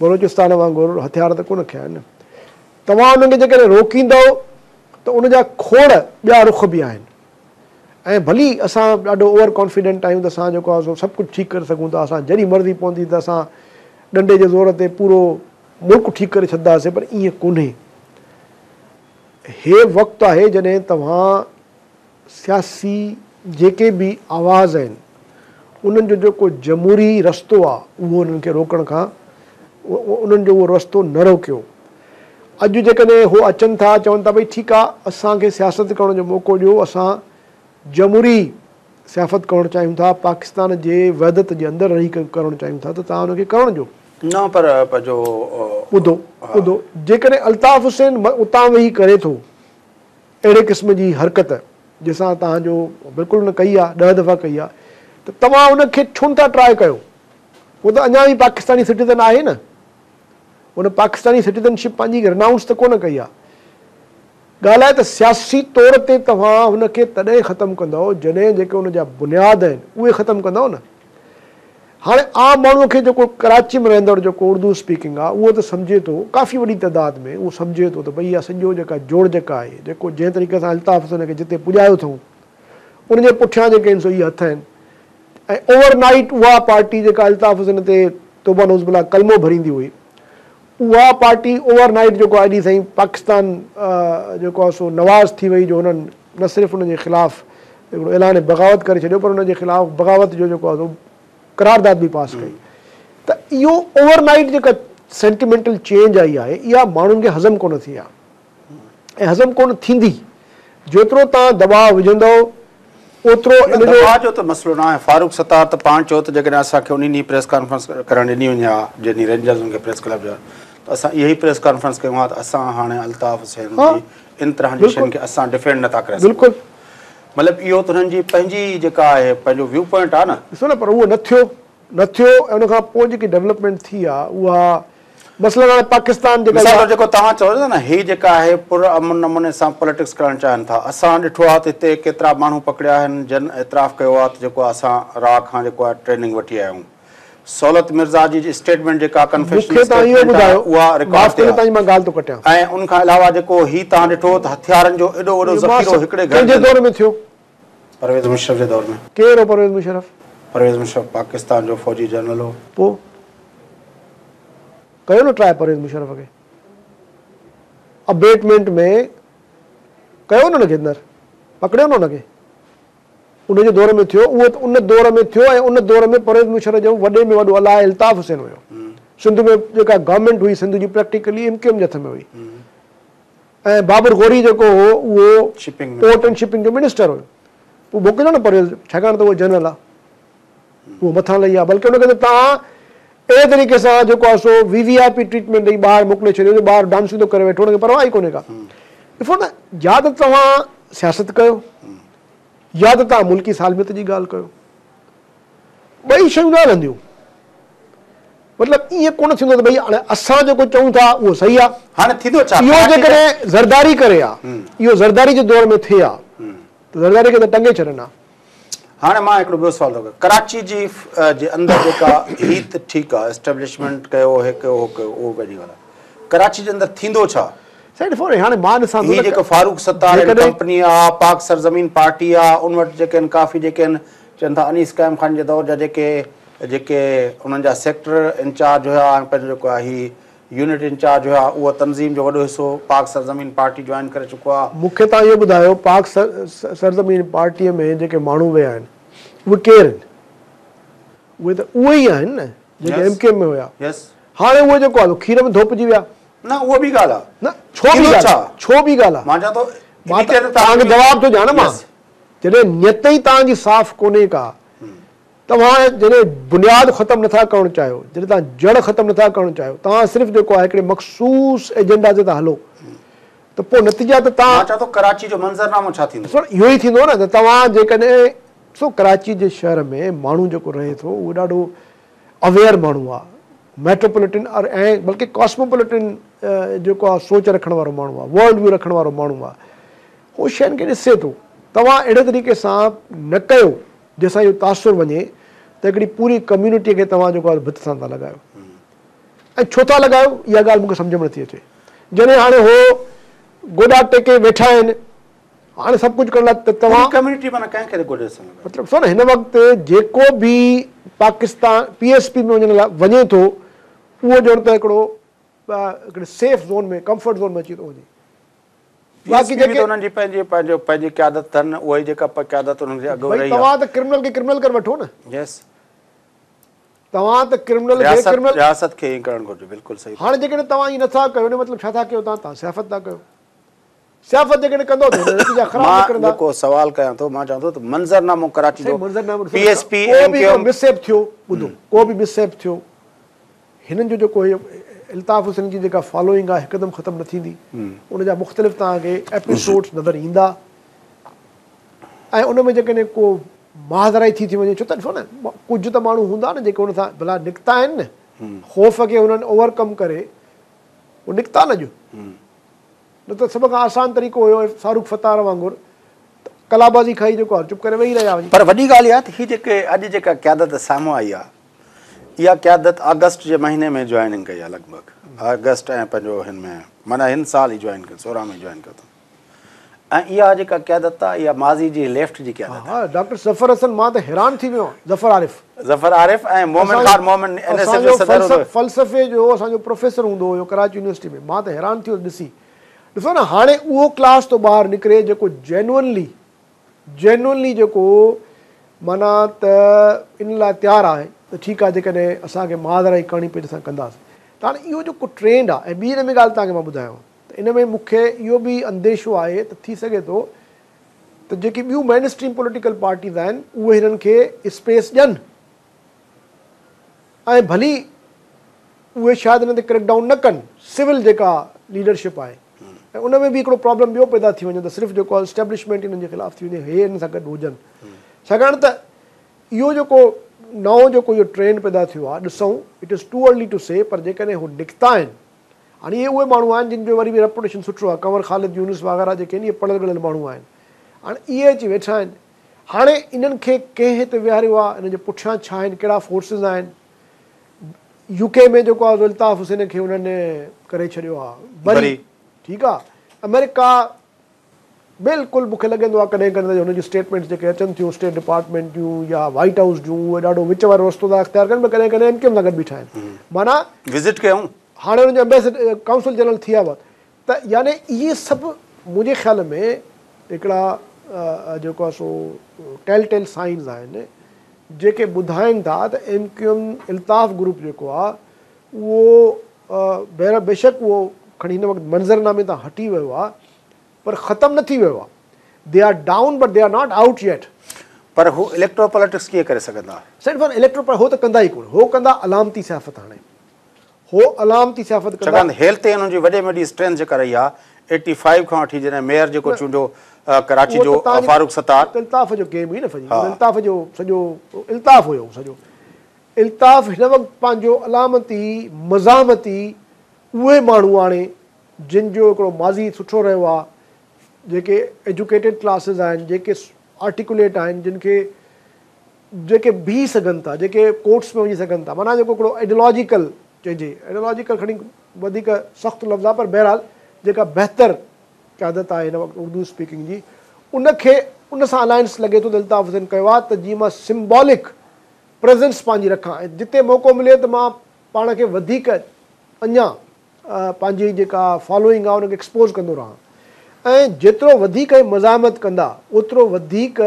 B: बलोचिस्तान वांगुरु हथियार त कोन खया आहिनि तव्हां हुनखे जेकॾहिं रोकींदव त उनजा खोड़ ॿिया रुख बि आहिनि ऐं भली असां ॾाढो ओवर कॉन्फिडेंट आहियूं त असां जेको आहे सभु कुझु ठीकु करे सघूं था असां जॾहिं मर्ज़ी पवंदी त असां डंडे जे ज़ोर ते पूरो मुल्क ठीकु करे छॾंदासीं पर ईअं कोन्हे हे वक़्तु आहे जॾहिं तव्हां सियासी जेके बि आवाज़ आहिनि उन्हनि जो जेको जमहूरी रस्तो आहे उहो उन्हनि खे रोकण खां उन्हनि जो उहो रस्तो न रोकियो अॼु जेकॾहिं उहो अचनि था चवनि था भई ठीकु आहे असांखे सियासत करण जो मौक़ो ॾियो असां जमहूरी सियासत करणु चाहियूं था पाकिस्तान जे वहदत जे अंदरि रही करणु चाहियूं था त तव्हां हुनखे करण जो
A: न पर
B: ॿुधो जेकॾहिं अल्ताफ़ हुसैन उतां वेही करे थो अहिड़े क़िस्म जी हरकत जंहिंसां तव्हांजो बिल्कुलु न कई आहे 10 दफ़ा कई आहे त तव्हां उनखे छो था ट्राए कयो उहो त अञा बि पाकिस्तानी सिटीज़न आहे न उन पाकिस्तानी सिटीज़नशिप पंहिंजी रिनाउंस त कोन कई आहे ॻाल्हि आहे त सियासी तौर ते तव्हां हुनखे तॾहिं ख़तमु कंदव जॾहिं जेके हुनजा बुनियाद आहिनि उहे ख़तमु कंदव न हाणे आम माण्हूअ खे जेको कराची में रहंदड़ जेको उर्दू स्पीकिंग आहे उहो त सम्झे थो, काफ़ी वॾी तइदाद में उहो सम्झे थो त भई इहा सॼो जेका जोड़ जेका आहे, जेको जंहिं तरीक़े सां अल्ताफ़ हुसैन खे जिते पुॼायो अथऊं उनजे पुठियां जेके आहिनि सो इहे हथ आहिनि। ऐं ओवरनाइट उहा पार्टी जेका अल्ताफ़ हुसैन ते तौबा नौज़बिल्ला कलमो भरींदी हुई, उहा पार्टी ओवरनाइट जेको आहे अॼु ताईं पाकिस्तान जेको आहे सो नवाज़ थी वई, जो हुननि न सिर्फ़ु हुनजे ख़िलाफ़ु हिकिड़ो ऐलान बग़ावत करे छॾियो, पर हुनजे ख़िलाफ़ु बग़ावत जो जेको आहे करारदाद बि पास कई। त इहो ओवरनाइट जेका सेंटिमेंटल चेंज आई आहे इहा माण्हुनि खे हज़म कोन थी आहे ऐं हज़म कोन थींदी। जेतिरो तव्हां दबाव विझंदव ओतिरो
A: दबाव जो त मसइलो न आहे। फारूक सत्तार त पाण चयो त जेकॾहिं असांखे उन ॾींहुं प्रेस कॉन्फ्रेंस करणु ॾिनी वञे हा जॾहिं रेंजर्स खे प्रेस क्लब जा, त असां इहा ई प्रेस कॉन्फ्रेंस कयूं हा त असां हाणे अल्ताफ़ हुसैन जी इन तरह जी शयुनि खे असां डिफेंड नथा करे सघूं।
B: बिल्कुलु,
A: मतिलबु इहो त हुननि जी पंहिंजी जेका आहे पंहिंजो व्यू पॉइंट आहे न।
B: ॾिसो न, पर उहो न थियो ऐं उन खां पोइ जेकी डेवलपमेंट थी आहे उहा मसइला हाणे पाकिस्तान जेका
A: जेको तव्हां चओ था न, हीअ जेका आहे पुरअमन नमूने सां पॉलिटिक्स करणु चाहिनि था। असां ॾिठो आहे त हिते केतिरा माण्हू पकड़िया आहिनि जन एतिराफ़ कयो आहे त जेको असां रा खां जेको आहे ट्रेनिंग वठी आया आहियूं। सहूलत मिर्ज़ा जी स्टेटमेंट जेका ऐं उन खां अलावा जेको हीउ तव्हां ॾिठो त हथियारनि जो एॾो वॾो ज़ख़ीरो हिकिड़े
B: दौर में थियो,
A: परवेज़ मुशर्रफ जे दौर में।
B: केरु हो परवेज़ मुशर्रफ?
A: परवेज़ मुशर्रफ पाकिस्तान जो फ़ौजी जनरल हो।
B: पोइ कयो न ट्राए परवेज़ मुशर्रफ खे, अबेटमेंट में कयो न हुनखे अंदरि, पकड़ियो न हुनखे, उनजे दौर में थियो। उहो उन दौर में थियो ऐं उन दौर में परवेज़ मुशर्रफ जो वॾे में वॾो अलाए अल्ताफ़ हुसैन हुयो। सिंध में जेका गवर्नमेंट हुई सिंध जी प्रैक्टिकली MKM जे हथ में हुई ऐं बाबर गौरी जेको हो उहो पोर्ट एंड शिपिंग जो मिनिस्टर हुयो। पोइ मोकिलियो न परवेज़, छाकाणि त उहो जनरल आहे, उहो मथां लही आहे। बल्कि हुनखे त तव्हां अहिड़े तरीक़े सां जेको आहे सो VVIP ट्रीटमेंट ॾेई ॿाहिरि मोकिले छॾियो, ॿाहिरि डांसिंग थो करे वेठो, हुनखे परवाह ई कोन्हे का। ॾिसो न, या त तव्हां सियासत कयो या त तव्हां मुल्की सालमियत जी ॻाल्हि कयो, ॿई शयूं न हलंदियूं। मतिलबु ईअं कोन थींदो त भई हाणे असां जेको चऊं था उहो सही आहे।
A: हाणे थींदो छा,
B: इहो जेकॾहिं ज़रदारी करे आहे, इहो ज़रदारी जे दौर में थिए आहे त ज़रदारी खे त टंगे छॾनि आहे।
A: हाणे मां हिकिड़ो ॿियो सुवाल थो कयां, कराची जे अंदरि जेका हीअ त ठीकु आहे एस्टेब्लिशमेंट कयो हे कयो हो कयो, उहो पंहिंजी ॻाल्हि आहे। कराची जे अंदरि थींदो छा?
B: हाणे मां ॾिसां
A: हीअ जेको फारूक सत्तार कंपनी आहे, पाक सरज़मीन पार्टी आहे, उन वटि जेके आहिनि काफ़ी जेके आहिनि चवनि था अनीस क़ाइम ख़ान जे दौर जा जेके उन्हनि जा सेक्टर इंचार्ज हुया ऐं पंहिंजो जेको आहे हीअ यूनिट इंचार्ज हुया, उहो तनज़ीम जो वॾो हिसो पाक सरज़मीन पार्टी जॉइन करे चुको आहे।
B: मूंखे तव्हां इहो ॿुधायो, पाक सरज़मीन पार्टीअ में जेके माण्हू विया आहिनि उहे केरु आहिनि? उहे त उहे ई आहिनि न जेके MKM में हुया। हाणे उहे जेको आहे खीर में धोपिजी विया
A: न, उहो बि ॻाल्हि आहे
B: न। छो बि ॻाल्हि आहे?
A: मां चवां थो
B: तव्हांखे जवाब थो ॾियां न। मां जॾहिं नियत ई तव्हांजी साफ़ कोन्हे का, तव्हां जॾहिं बुनियादु ख़तमु नथा करणु चाहियो, जॾहिं तव्हां जड़ ख़तमु नथा करणु चाहियो, तव्हां सिर्फ़ु जेको आहे हिकिड़े मख़सूस एजेंडा ते था हलो, त पोइ नतीजा त तव्हां
A: चवां थो कराची जो मंज़रनामो छा थींदो?
B: इहो ई थींदो न त तव्हां जेकॾहिं ॾिसो कराची जे शहर में माण्हू जेको रहे थो उहो ॾाढो अवेयर माण्हू आहे, मेट्रोपॉलिटन ऐं बल्कि कॉस्मोपॉलिटन जेको आहे सोच रखण वारो माण्हू आहे, वर्ल्ड व्यू रखण वारो माण्हू आहे। उहो शयुनि खे ॾिसे थो। तव्हां अहिड़े तरीक़े सां न कयो जंहिंसां इहो तासुर वञे त हिकिड़ी पूरी कम्यूनिटीअ खे तव्हां जेको आहे भित सां था लॻायो। ऐं छो था लॻायो इहा ॻाल्हि मूंखे सम्झ में नथी अचे। जॾहिं हाणे हो गोॾा टेके वेठा आहिनि, हाणे सभु कुझु करण लाइ त तव्हां
A: कम्यूनिटी माना कंहिंखे गोॾे सां
B: मतिलबु ॾिसो न, हिन वक़्तु जेको बि पाकिस्तान PSP में वञण लाइ वञे थो उहो ॼण त हिकिड़े सेफ ज़ोन में, कंफर्ट ज़ोन में अची थो वञे। बाक़ी जेके
A: उन्हनि जी पंहिंजी क़यादत अथनि, उहा ई जेका क़यादत उन्हनि जे अॻु रही आहे।
B: तव्हां त क्रिमिनल खे क्रिमिनल करे वठो न।
A: यस,
B: तव्हां त क्रिमिनल
A: रियासत खे ईअं करणु घुरिजे। बिल्कुलु सही।
B: हाणे जेकॾहिं तव्हां ईअं नथा कयो, मतिलबु छा था कयो? तव्हां सियाफ़त था कयो। सियाफ़त जेकॾहिं कंदो त
A: जेको सवाल कयां थो, मां चवां थो त मंज़रनामो कराची जो PSP
B: मिसहैप थियो, ॿुधो, को बि मिसहैप थियो, हिननि जो जेको अल्ताफ़ हुसैन जी जेका फॉलोइंग आहे हिकदमि ख़तमु न थींदी। उनजा मुख़्तलिफ़ तव्हांखे एपिसोड्स नज़र ईंदा ऐं उन में जेकॾहिं को महाज़राई थी वञे। छो त ॾिसो न, कुझु त माण्हू हूंदा न जेके हुन सां भला निकिता आहिनि न, ख़ौफ़ खे हुननि ओवरकम करे उहो निकिता न। जो न त सभ खां आसान तरीक़ो हुयो फारूक सत्तार वांगुरु कलाबाज़ी खाई जेको आहे चुप करे वेही रहिया।
A: पर वॾी ॻाल्हि इहा त हीअ जेके अॼु जेका क़यादत साम्हूं आई आहे, इहा क़यादत अगस्त जे महीने में जॉइनिंग कई आहे लॻभॻि अगस्त ऐं पंहिंजो हिन में माना हिन साल ई जॉइन कयो 16 में जॉइन कयो अथऊं ऐं इहा जेका क़यादत आहे इहा माज़ी जी लेफ्ट जी क़यादत
B: हा डॉक्टर ज़फ़र हसन मां त हैरान थी वियो
A: ज़फ़र आरिफ़ ऐं मोमिन ख़ान मोमिन NSF जो सदर हुयो
B: फ़लसफ़े जो असांजो प्रोफेसर हूंदो हुयो कराची यूनिवर्सिटी में मां त हैरान थी वियो ॾिसो न हाणे उहो क्लास तो ॿाहिरि निकिरे जेको जेन्युअनली जेको माना त इन लाइ तयारु आहे त ठीकु आहे जेकॾहिं असांखे मादराई करणी पई त असां कंदासीं त हाणे इहो जेको ट्रेंड आहे ऐं ॿी हिन में ॻाल्हि तव्हांखे मां ॿुधायांव त इन में मूंखे इहो बि अंदेशो आहे त थी सघे थो त जेकी ॿियूं मेन स्ट्रीम पॉलिटिकल पार्टीज़ आहिनि उहे हिननि खे स्पेस ॾियनि ऐं भली उहे शायदि हिन ते क्रैकडाउन न कनि सिविल जेका लीडरशिप आहे ऐं उन में बि हिकिड़ो प्रॉब्लम ॿियो पैदा थी वञे त सिर्फ़ु जेको आहे एस्टेब्लिशमेंट हिननि जे ख़िलाफ़ु थी वञे हे हिन सां गॾु हुजनि छाकाणि त इहो जेको नओं जेको इहो ट्रेंड पैदा थियो आहे ॾिसूं it is too early to say पर जेकॾहिं हू निकिता आहिनि हाणे इहे उहे माण्हू आहिनि जिन जो वरी बि रेपुटेशन सुठो आहे कंवर ख़ालिद यूनुस वग़ैरह जेके आहिनि इहे पढ़ियल गढ़ियल माण्हू आहिनि हाणे इहे अची वेठा आहिनि हाणे इन्हनि खे कंहिं हिते विहारियो आहे हिन जे पुठियां छा आहिनि कहिड़ा फोर्सिस आहिनि UK में जेको आहे अल्ताफ़ हुसैन खे उन्हनि करे छॾियो आहे वरी ठीकु आहे अमेरिका बिल्कुलु मूंखे लॻंदो आहे कॾहिं कॾहिं हुनजी स्टेटमेंट्स जेके अचनि थियूं स्टेट डिपार्टमेंट जूं या वाइट हाउस जूं उहे ॾाढो विच वारो रस्तो था अख़्तियार कनि पर कॾहिं कॾहिं MKM सां गॾु बीठा आहिनि माना
A: विज़िट कयूं
B: हाणे हुनजो एम्बेसडर काउंसिल जनरल थी विया हुआ त यानी इहे सभु मुंहिंजे ख़्याल में हिकिड़ा जेको आहे सो टेल साइंस आहिनि जेके ॿुधाइनि था त MKM अल्ताफ़ ग्रुप जेको आहे उहो बेशक उहो खणी हिन वक़्तु मंज़रनामे तां हटी वियो आहे पर ख़तमु न थी वियो आहे they are down but they are not out yet
A: पर हू इलेक्ट्रो पॉलिटिक्स कीअं करे सघंदा
B: सिर्फ़ु इलेक्ट्रो हो त कंदा ई कोन हो कंदा अलामती सियाफ़त हाणे हो अलामती सियाफ़त कंदा
A: छाकाणि हेल्थ ते हुननि जी वॾे में वॾी स्ट्रेंथ जेका रही आहे 85 खां वठी जॾहिं मेयर जेको चूंडियो कराची जो फारूक सत्तार
B: इल्ताफ़ जो गेम हुई न इल्ताफ़ जो सॼो इल्ताफ़ हुयो सॼो इल्ताफ़ हिन वक़्तु पंहिंजो अलामती मज़ामती उहे माण्हू हाणे जिन जो हिकिड़ो माज़ी सुठो रहियो आहे जेके एजुकेटेड क्लासिस आहिनि जेके आर्टिकुलेट आहिनि जिन खे जेके बीह सघनि था जेके कोर्ट्स में वञी सघनि था माना जेको हिकिड़ो आइडियोलॉजिकल चइजे आइडियोलॉजिकल खणी वधीक सख़्तु लफ़्ज़ आहे पर बहरहाल जेका बहितर क़यादत आहे हिन वक़्तु उर्दू स्पीकिंग जी उनखे उन सां अलायंस लॻे थो त अल्ताफ़ हुसैन कयो आहे त जीअं मां सिम्बॉलिक प्रेज़ेंस पंहिंजी रखां ऐं जिते मौक़ो मिले त मां पाण खे वधीक अञा पंहिंजी जेका फॉलोइंग आहे उनखे एक्सपोज़ कंदो रहां ऐं जेतिरो वधीक मज़ामत कंदा ओतिरो वधीक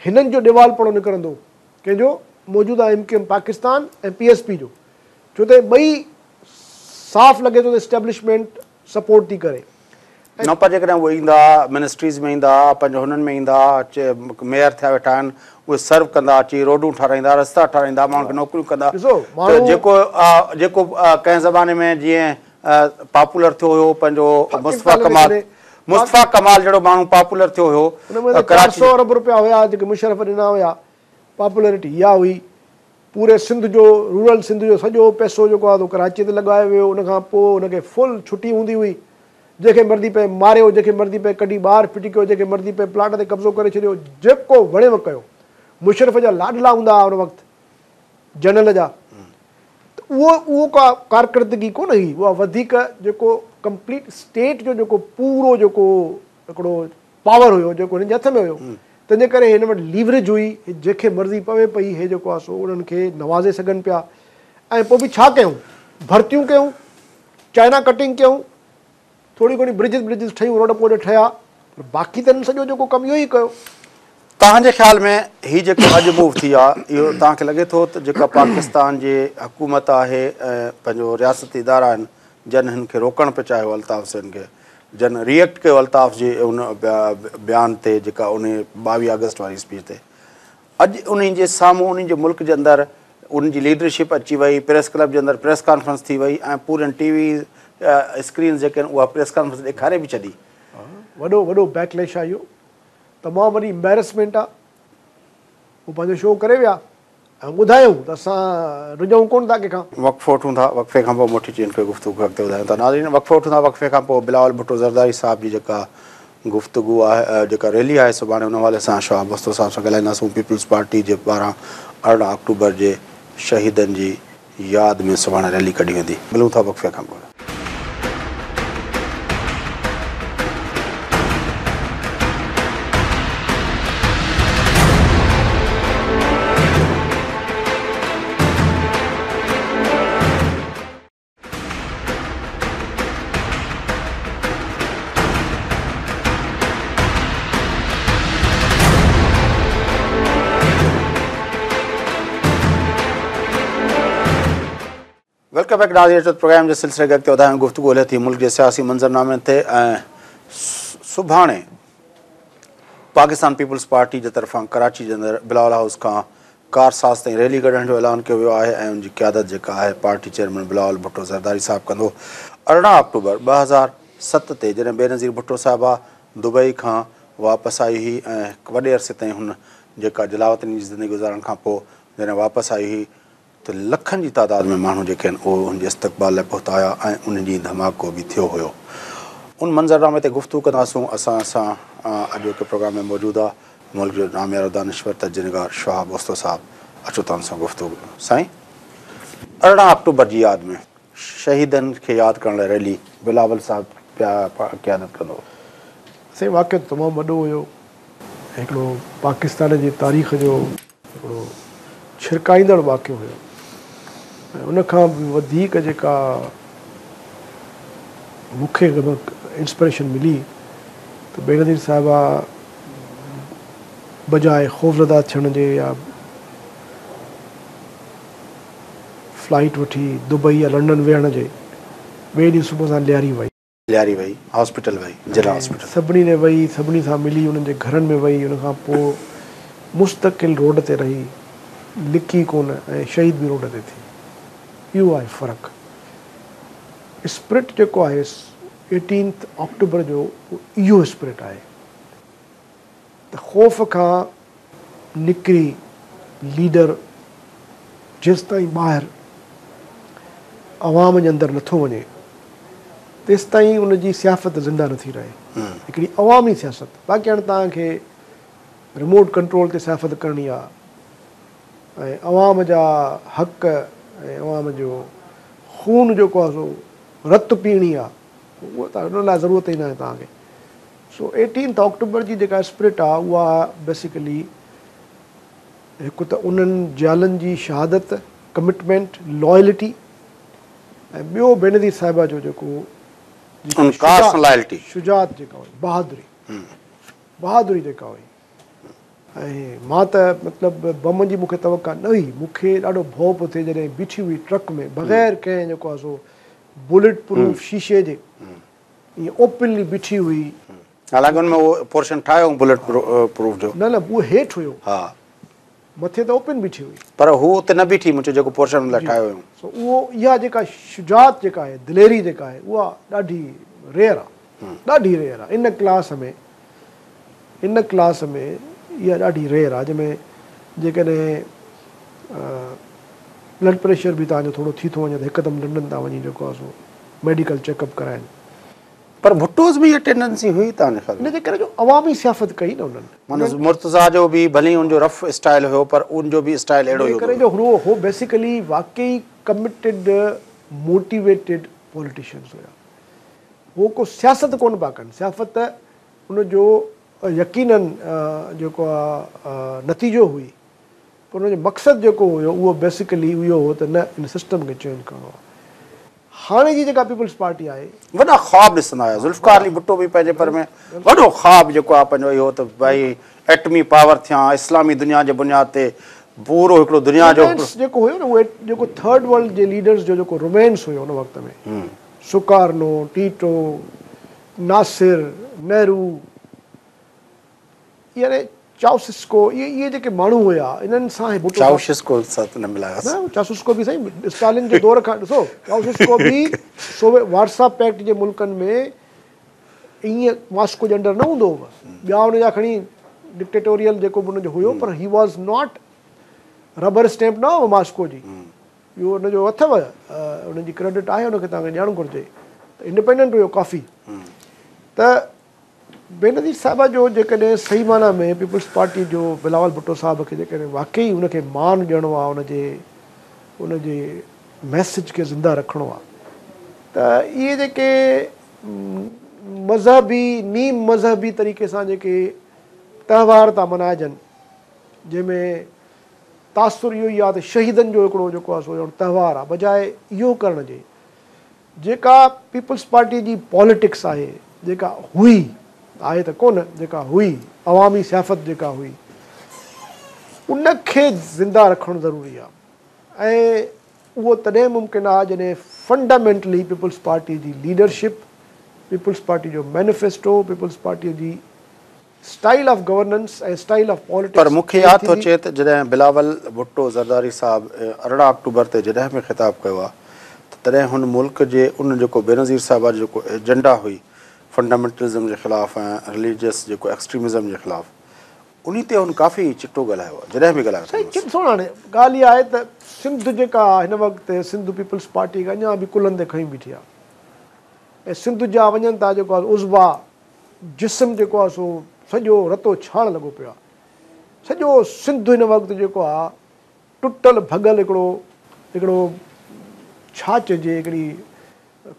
B: हिननि जो दीवालपणो निकिरंदो कंहिंजो मौजूदा MKM पाकिस्तान ऐं PSP जो छो त ॿई साफ़ लॻे थो त एस्टेब्लिशमेंट सपोर्ट थी करे
A: न पर जेकॾहिं उहे ईंदा मिनिस्ट्रीज़ में ईंदा पंहिंजो हुननि में ईंदा मेयर थिया वेठा आहिनि उहे सर्व कंदा अची रोडूं ठाराईंदा रस्ता ठाराईंदा माण्हुनि खे नौकरियूं कंदा जेको जेको कंहिं ज़माने में जीअं पॉपुलर थियो हुयो पंहिंजो मुस्तफ़ा कमाल जहिड़ो माण्हू पॉपुलर थियो हुयो
B: 400 अरब रुपया हुया जेके मुशर्रफ ॾिना हुया पॉपुलरिटी इहा हुई पूरे सिंध जो रूरल सिंध जो सॼो पैसो जेको आहे कराची ते लॻायो वियो उनखां पोइ हुनखे फुल छुटी हूंदी हुई जंहिंखे मर्ज़ी पे मारियो जंहिंखे मर्ज़ी पे कढी ॿाहिरि फिटी कयो जंहिंखे मर्ज़ी पे प्लाट ते कब्ज़ो करे छॾियो जेको वणेव कयो मुशर्रफ जा लाडला हूंदा हुआ उन वक़्तु जनरल जा त उहो का कारकर्दगी कोन हुई उहा वधीक जेको कंप्लीट स्टेट जो जेको पूरो जेको हिकिड़ो पावर हुयो जेको हिननि जे हथ में हुयो तंहिंजे करे हिन वटि लीवरेज हुई जंहिंखे मर्ज़ी पवे पई हे जेको आहे सो उन्हनि खे नवाज़े सघनि पिया ऐं पोइ बि छा कयूं भर्तियूं कयूं चाइना कटिंग कयूं थोरी घणी ब्रिजिस ठहियूं रोड पोड ठहिया पर बाक़ी त हिननि सॼो जेको कमु इहो ई कयो
A: तव्हांजे ख़्याल में हीअ जेको अॼु मूव थी आहे इहो तव्हांखे लॻे थो त जेका पाकिस्तान जी हुकूमत आहे ऐं पंहिंजो रियासती इदारा आहिनि जन हिन खे रोकणु पियो चाहियो अल्ताफ़ हुसैन खे जन रिएक्ट कयो अल्ताफ़ जे उन बयान ते जेका उन 22 अगस्त वारी स्पीच ते अॼु उन्हनि जे साम्हूं उन्हनि जे मुल्क जे अंदरि उन्हनि जी लीडरशिप अची वई प्रेस क्लब जे अंदरि प्रेस कॉन्फ्रेंस थी वई ऐं पूरनि TV स्क्रीन जेके आहिनि उहा प्रेस कॉन्फ्रेंस ॾेखारे बि छॾी
B: वॾो बैकलैश आहे इहो तमामु वॾी एम्बेरसमेंट आहे हू पंहिंजो शो करे विया ऐं ॿुधायूं त असां रुझूं कोन था कंहिंखां
A: वक़फ़ो वठूं था वक़फ़े खां पोइ मोटी चीन खे गुफ़्तगू अॻिते ॿुधायूं था नाज़रीन वक़फ़ो वठूं था वक़फ़े खां पोइ बिलावल भुट्टो ज़रदारी साहिब जी जेका गुफ़्तगू आहे जेका रैली आहे सुभाणे उन हवाले सां शाह बस्तो साहिब सां ॻाल्हाईंदासीं पीपल्स पार्टी जे 12 अक्टूबर जे शहीदनि जी यादि में सुभाणे रैली कढी वेंदी। मिलूं था वक़्फ़े खां पोइ। वेलकम बैक नाज़रीन। प्रोग्राम जे सिलसिले खे अॻिते वधायूं। गुफ़्तगू हले थी मुल्क जे सियासी मंज़रनामे ते ऐं सुभाणे पाकिस्तान पीपल्स पार्टी जे तरफ़ां कराची जे अंदरि बिलावल हाउस खां कारसाज़ ताईं रैली कढण जो ऐलान कयो वियो आहे ऐं उनजी क़यादत जेका आहे पार्टी चेयरमैन बिलावल भुट्टो ज़रदारी साहिबु कंदो। 18 अक्टूबर 2007 ते जॾहिं बेनज़ीर भुट्टो साहिबा दुबई खां वापसि आई हुई ऐं वॾे अरसे ताईं हुन जेका जलावतनी जी ज़िंदगी गुज़ारण खां पोइ जॾहिं वापसि आई हुई त लखनि जी तादाद में माण्हू जेके आहिनि उहे हुनजे इस्तक़बाल लाइ पहुता हुआ ऐं उन ॾींहुं धमाको बि थियो हुयो। उन मंज़रनामे ते गुफ़्तगू कंदासूं। असां अॼु हिकु प्रोग्राम में मौजूदु आहे मुल्क जो नामियारो दानिश्वर तजनिगार शहाब वस्तो साहिबु। अचो तव्हां सां गुफ़्तगू। साईं, 18 अक्टूबर जी यादि में शहीदनि खे यादि करण लाइ रैली बिलावल साहिबु पिया क़यादत कंदो।
B: साईं, वाक़िअ तमामु वॾो हुयो। हिकिड़ो पाकिस्तान जी तारीख़ जो हिकिड़ो छिरकाईंदड़ वाक़ियो हुयो ऐं उनखां बि वधीक जेका मूंखे इंस्पिरेशन मिली त बेनज़ीर साहिबा बजाए ख़ौफ़ज़दा थियण जे या फ्लाइट वठी दुबई या लंडन वेहण जे ॿिए ॾींहुं सुबुह सां लियारी वई
A: हॉस्पिटल वई, जिला हॉस्पिटल
B: सभिनी ने वई, सभिनी सां मिली, उन्हनि जे घरनि में वई। उनखां पोइ मुस्तक़िल रोड ते रही, लिकी कोन ऐं शहीद बि रोड ते थी। इहो आहे फ़र्क़ु। स्पिरिट जेको आहे 18 अक्टूबर जो इहो स्पिरिट आहे त ख़ौफ़ खां निकिरी लीडर जेसि ताईं ॿाहिरि अवाम जे अंदरि नथो वञे तेसि ताईं उनजी सियासत ज़िंदा नथी रहे। हिकिड़ी अवामी सियासत। बाक़ी हाणे तव्हांखे रिमोट कंट्रोल ते सियासत करणी आहे ऐं अवाम जा हक़ ऐं अवाम जो खून जेको आहे सो रत पीअणी आहे, उहो त हुन लाइ ज़रूरत ई न आहे तव्हांखे। सो 18 अक्टूबर जी जेका स्पिरिट आहे उहा बेसिकली हिकु त उन्हनि जालनि जी शहादत, कमिटमेंट, लॉयल्टी ऐं ॿियो बेनज़ीर साहिबा जो जेको शुजात जेका हुई, बहादुरी जेका हुई। ऐं मां त मतिलबु बम जी मूंखे तवका न हुई। मूंखे ॾाढो भउ पियो थिए जॾहिं बीठी हुई ट्रक में बग़ैर कंहिं जेको आहे सो बुलेट प्रूफ शीशे जे ईअं ओपनली बीठी हुई।
A: हालांकि हुन में उहो पोर्शन ठाहियो बुलेट प्रूफ जो
B: न उहो हेठि हुयो, हा मथे त ओपन बीठी हुई, पर
A: हू उते न बीठी मुंहिंजो जेको पोर्शन लाइ ठाहियो हुयो।
B: सो उहो इहा जेका शुजात जेका आहे, दिलेरी जेका आहे, उहा ॾाढी रेयर आहे, ॾाढी रेयर आहे। इन क्लास में इहा ॾाढी रेयर आहे जंहिंमें जेकॾहिं ब्लड प्रेशर बि तव्हांजो थोरो थी थो वञे त हिकदमि लंडन था वञी जेको आहे सो मेडिकल चेकअप कराइनि।
A: पर भुट्टोज़ में इहा टेंडेंसी हुई तव्हांजे ख़्याल में?
B: इन जे करे जो अवामी सियासत कई न उन्हनि।
A: माना मुर्तज़ा जो बि भली हुनजो रफ स्टाइल हुयो पर उनजो बि स्टाइल अहिड़ो हुयो
B: करे जो हो बेसिकली वाकई कमिटेड मोटिवेटेड पॉलिटिशियंस हुया। वो को सियासत कोन पिया कनि। सियासत उनजो यकीनन जेको आहे नतीजो हुई, पर उनजो मक़सदु जेको हुयो उहो बेसिकली इहो हो त न इन सिस्टम खे चेंज करिणो आहे। हाणे जी जेका पीपल्स पार्टी आहे
A: वॾा ख़्वाब ॾिसंदा हुया। ज़ुल्फ़िकार अली भुट्टो बि पंहिंजे पर में वॾो ख़्वाब जेको आहे पंहिंजो इहो त भई एटमी पावर थियां, इस्लामी दुनिया जे बुनियाद ते पूरो हिकिड़ो दुनिया जो
B: जेको हुयो न उहो जेको थर्ड वर्ल्ड जे लीडर्स जो जेको रोमेंस हुयो उन वक़्त में, सुकारनो, टीटो, नासिर, नेहरू, यानी चाउसिस्को, इहे जेके माण्हू हुया इन्हनि सां
A: चाउसिस्को साथ न मिलायोसि
B: न। चाउसिस्को बि साईं स्टालिन जे दौर खां ॾिसो, चाउसिस्को बि वार्सा पैक्ट जे मुल्कनि में ईअं मॉस्को जे अंडर न हूंदो हुओ। ॿिया हुनजा खणी डिक्टेटोरियल जेको बि हुनजो हुयो, पर he was not rubber stamp न हो मॉस्को जी। इहो हुनजो अथव, हुनजी क्रेडिट आहे, हुनखे तव्हांखे ॼाणणु घुरिजे। त इंडिपेंडेंट हुयो काफ़ी। त बेनज़ीर साहिबा जो जेकॾहिं सही माना में पीपल्स पार्टी जो बिलावल भुट्टो साहिब खे जेकॾहिं वाकई हुनखे मान ॾियणो आहे, हुनजे उन जे मैसेज खे ज़िंदा रखिणो आहे। त इहे जेके मज़हबी नीम मज़हबी तरीक़े सां जेके त्योहार था मल्हाइजनि, जंहिंमें तासुर इहो ई आहे त शहीदनि जो हिकिड़ो जेको आहे सो त्योहार आहे, बजाए इहो करण जे जेका पीपल्स पार्टी जी पॉलिटिक्स आहे, जेका हुई आहे त कोन, जेका हुई अवामी सियाफ़त जेका हुई, उनखे ज़िंदा रखणु ज़रूरी आहे। ऐं उहो तॾहिं मुमकिन आहे जॾहिं फंडामेंटली पीपल्स पार्टी जी लीडरशिप, पीपल्स पार्टी जो मैनिफेस्टो, पीपल्स पार्टी जी स्टाइल ऑफ गवर्नेंस ऐं स्टाइल ऑफ पॉलिटिक्स।
A: पर मूंखे यादि थो अचे त जॾहिं बिलावल भुट्टो ज़रदारी साहब 18 अक्टूबर ते जॾहिं बि ख़िताबु कयो आहे त तॾहिं हुन मुल्क जे उन जेको बेनज़ीर साहिब जो जेको एजेंडा हुई फंडामेंटलिज़म जे ख़िलाफ़ु ऐं रिलीजियस जेको एक्सट्रीमिज़म जे ख़िलाफ़ु, उन ते हुन काफ़ी चिटो ॻाल्हायो आहे जॾहिं बि ॻाल्हायो।
B: सही ॾिसो हाणे ॻाल्हि इहा आहे त सिंध जेका हिन वक़्तु सिंध पीपल्स पार्टी अञा बि कुलनि ते खणी बीठी आहे, ऐं सिंध जा वञनि था जेको आहे उज़वा जिस्म जेको आहे सो सॼो रतो छाण लॻो पियो आहे। सॼो सिंध हिन वक़्तु जेको आहे टुटल भॻल हिकिड़ो छा चइजे, हिकिड़ी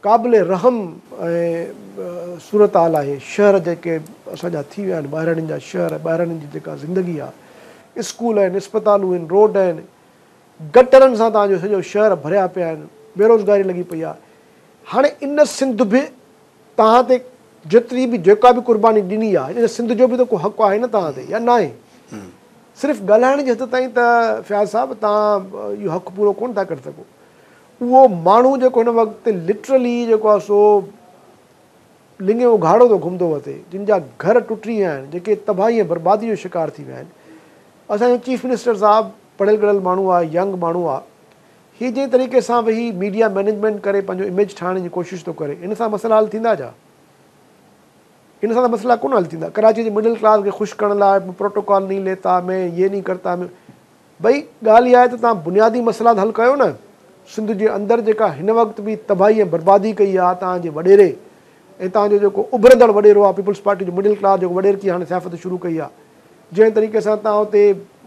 B: क़ाबिल रहम ऐं सूरत हाल आहे। शहर जेके असांजा थी विया आहिनि, ॿाहिराणियुनि जा शहर, ॿाहिराणियुनि जी जेका ज़िंदगी आहे, स्कूल आहिनि, इस्पतालूं आहिनि, रोड आहिनि, गटरनि सां तव्हांजो सॼो शहर भरिया पिया आहिनि, बेरोज़गारी लॻी पई आहे। हाणे इन सिंध बि तव्हां ते जेतिरी बि जेका बि कुर्बानी ॾिनी आहे, इन सिंध जो बि त को हक़ु आहे न तव्हां ते, या न आहे? सिर्फ़ु ॻाल्हाइण जे हद ताईं त फ़याज़ साहिबु तव्हां इहो हक़ु पूरो कोन था करे सघो। उहो माण्हू जेको हिन वक़्तु लिटरली जेको आहे सो लिंगे उघाड़ो थो घुमंदो वठे, जिन जा घर टुटी विया आहिनि, जेके तबाही ऐं बर्बादी जो शिकार थी विया आहिनि। असांजो चीफ मिनिस्टर साहिबु पढ़ियल गढ़ियल माण्हू आहे, यंग माण्हू आहे, हीअ जंहिं तरीक़े सां वेही मीडिया मैनेजमेंट करे पंहिंजो इमेज ठाहिण जी कोशिशि थो करे, इन सां मसइला हल थींदा छा? इन सां त मसइला कोन हल थींदा। कराची जे मिडिल क्लास खे ख़ुशि करण लाइ प्रोटोकॉल नहीं लेता, मैं ये नहीं करता, मैं भई ॻाल्हि इहा आहे त तव्हां बुनियादी मसइला हल कयो न। सिंध जे अंदरि जेका हिन वक़्तु बि तबाही ऐं बर्बादी कई आहे तव्हांजे वॾेरे, ऐं तव्हांजो जेको उभरंदड़ वॾेरो आहे पीपल्स पार्टी जो मिडिल क्लास जेको वॾेरकी हाणे सियाफ़त शुरू कई आहे, जंहिं तरीक़े सां तव्हां हुते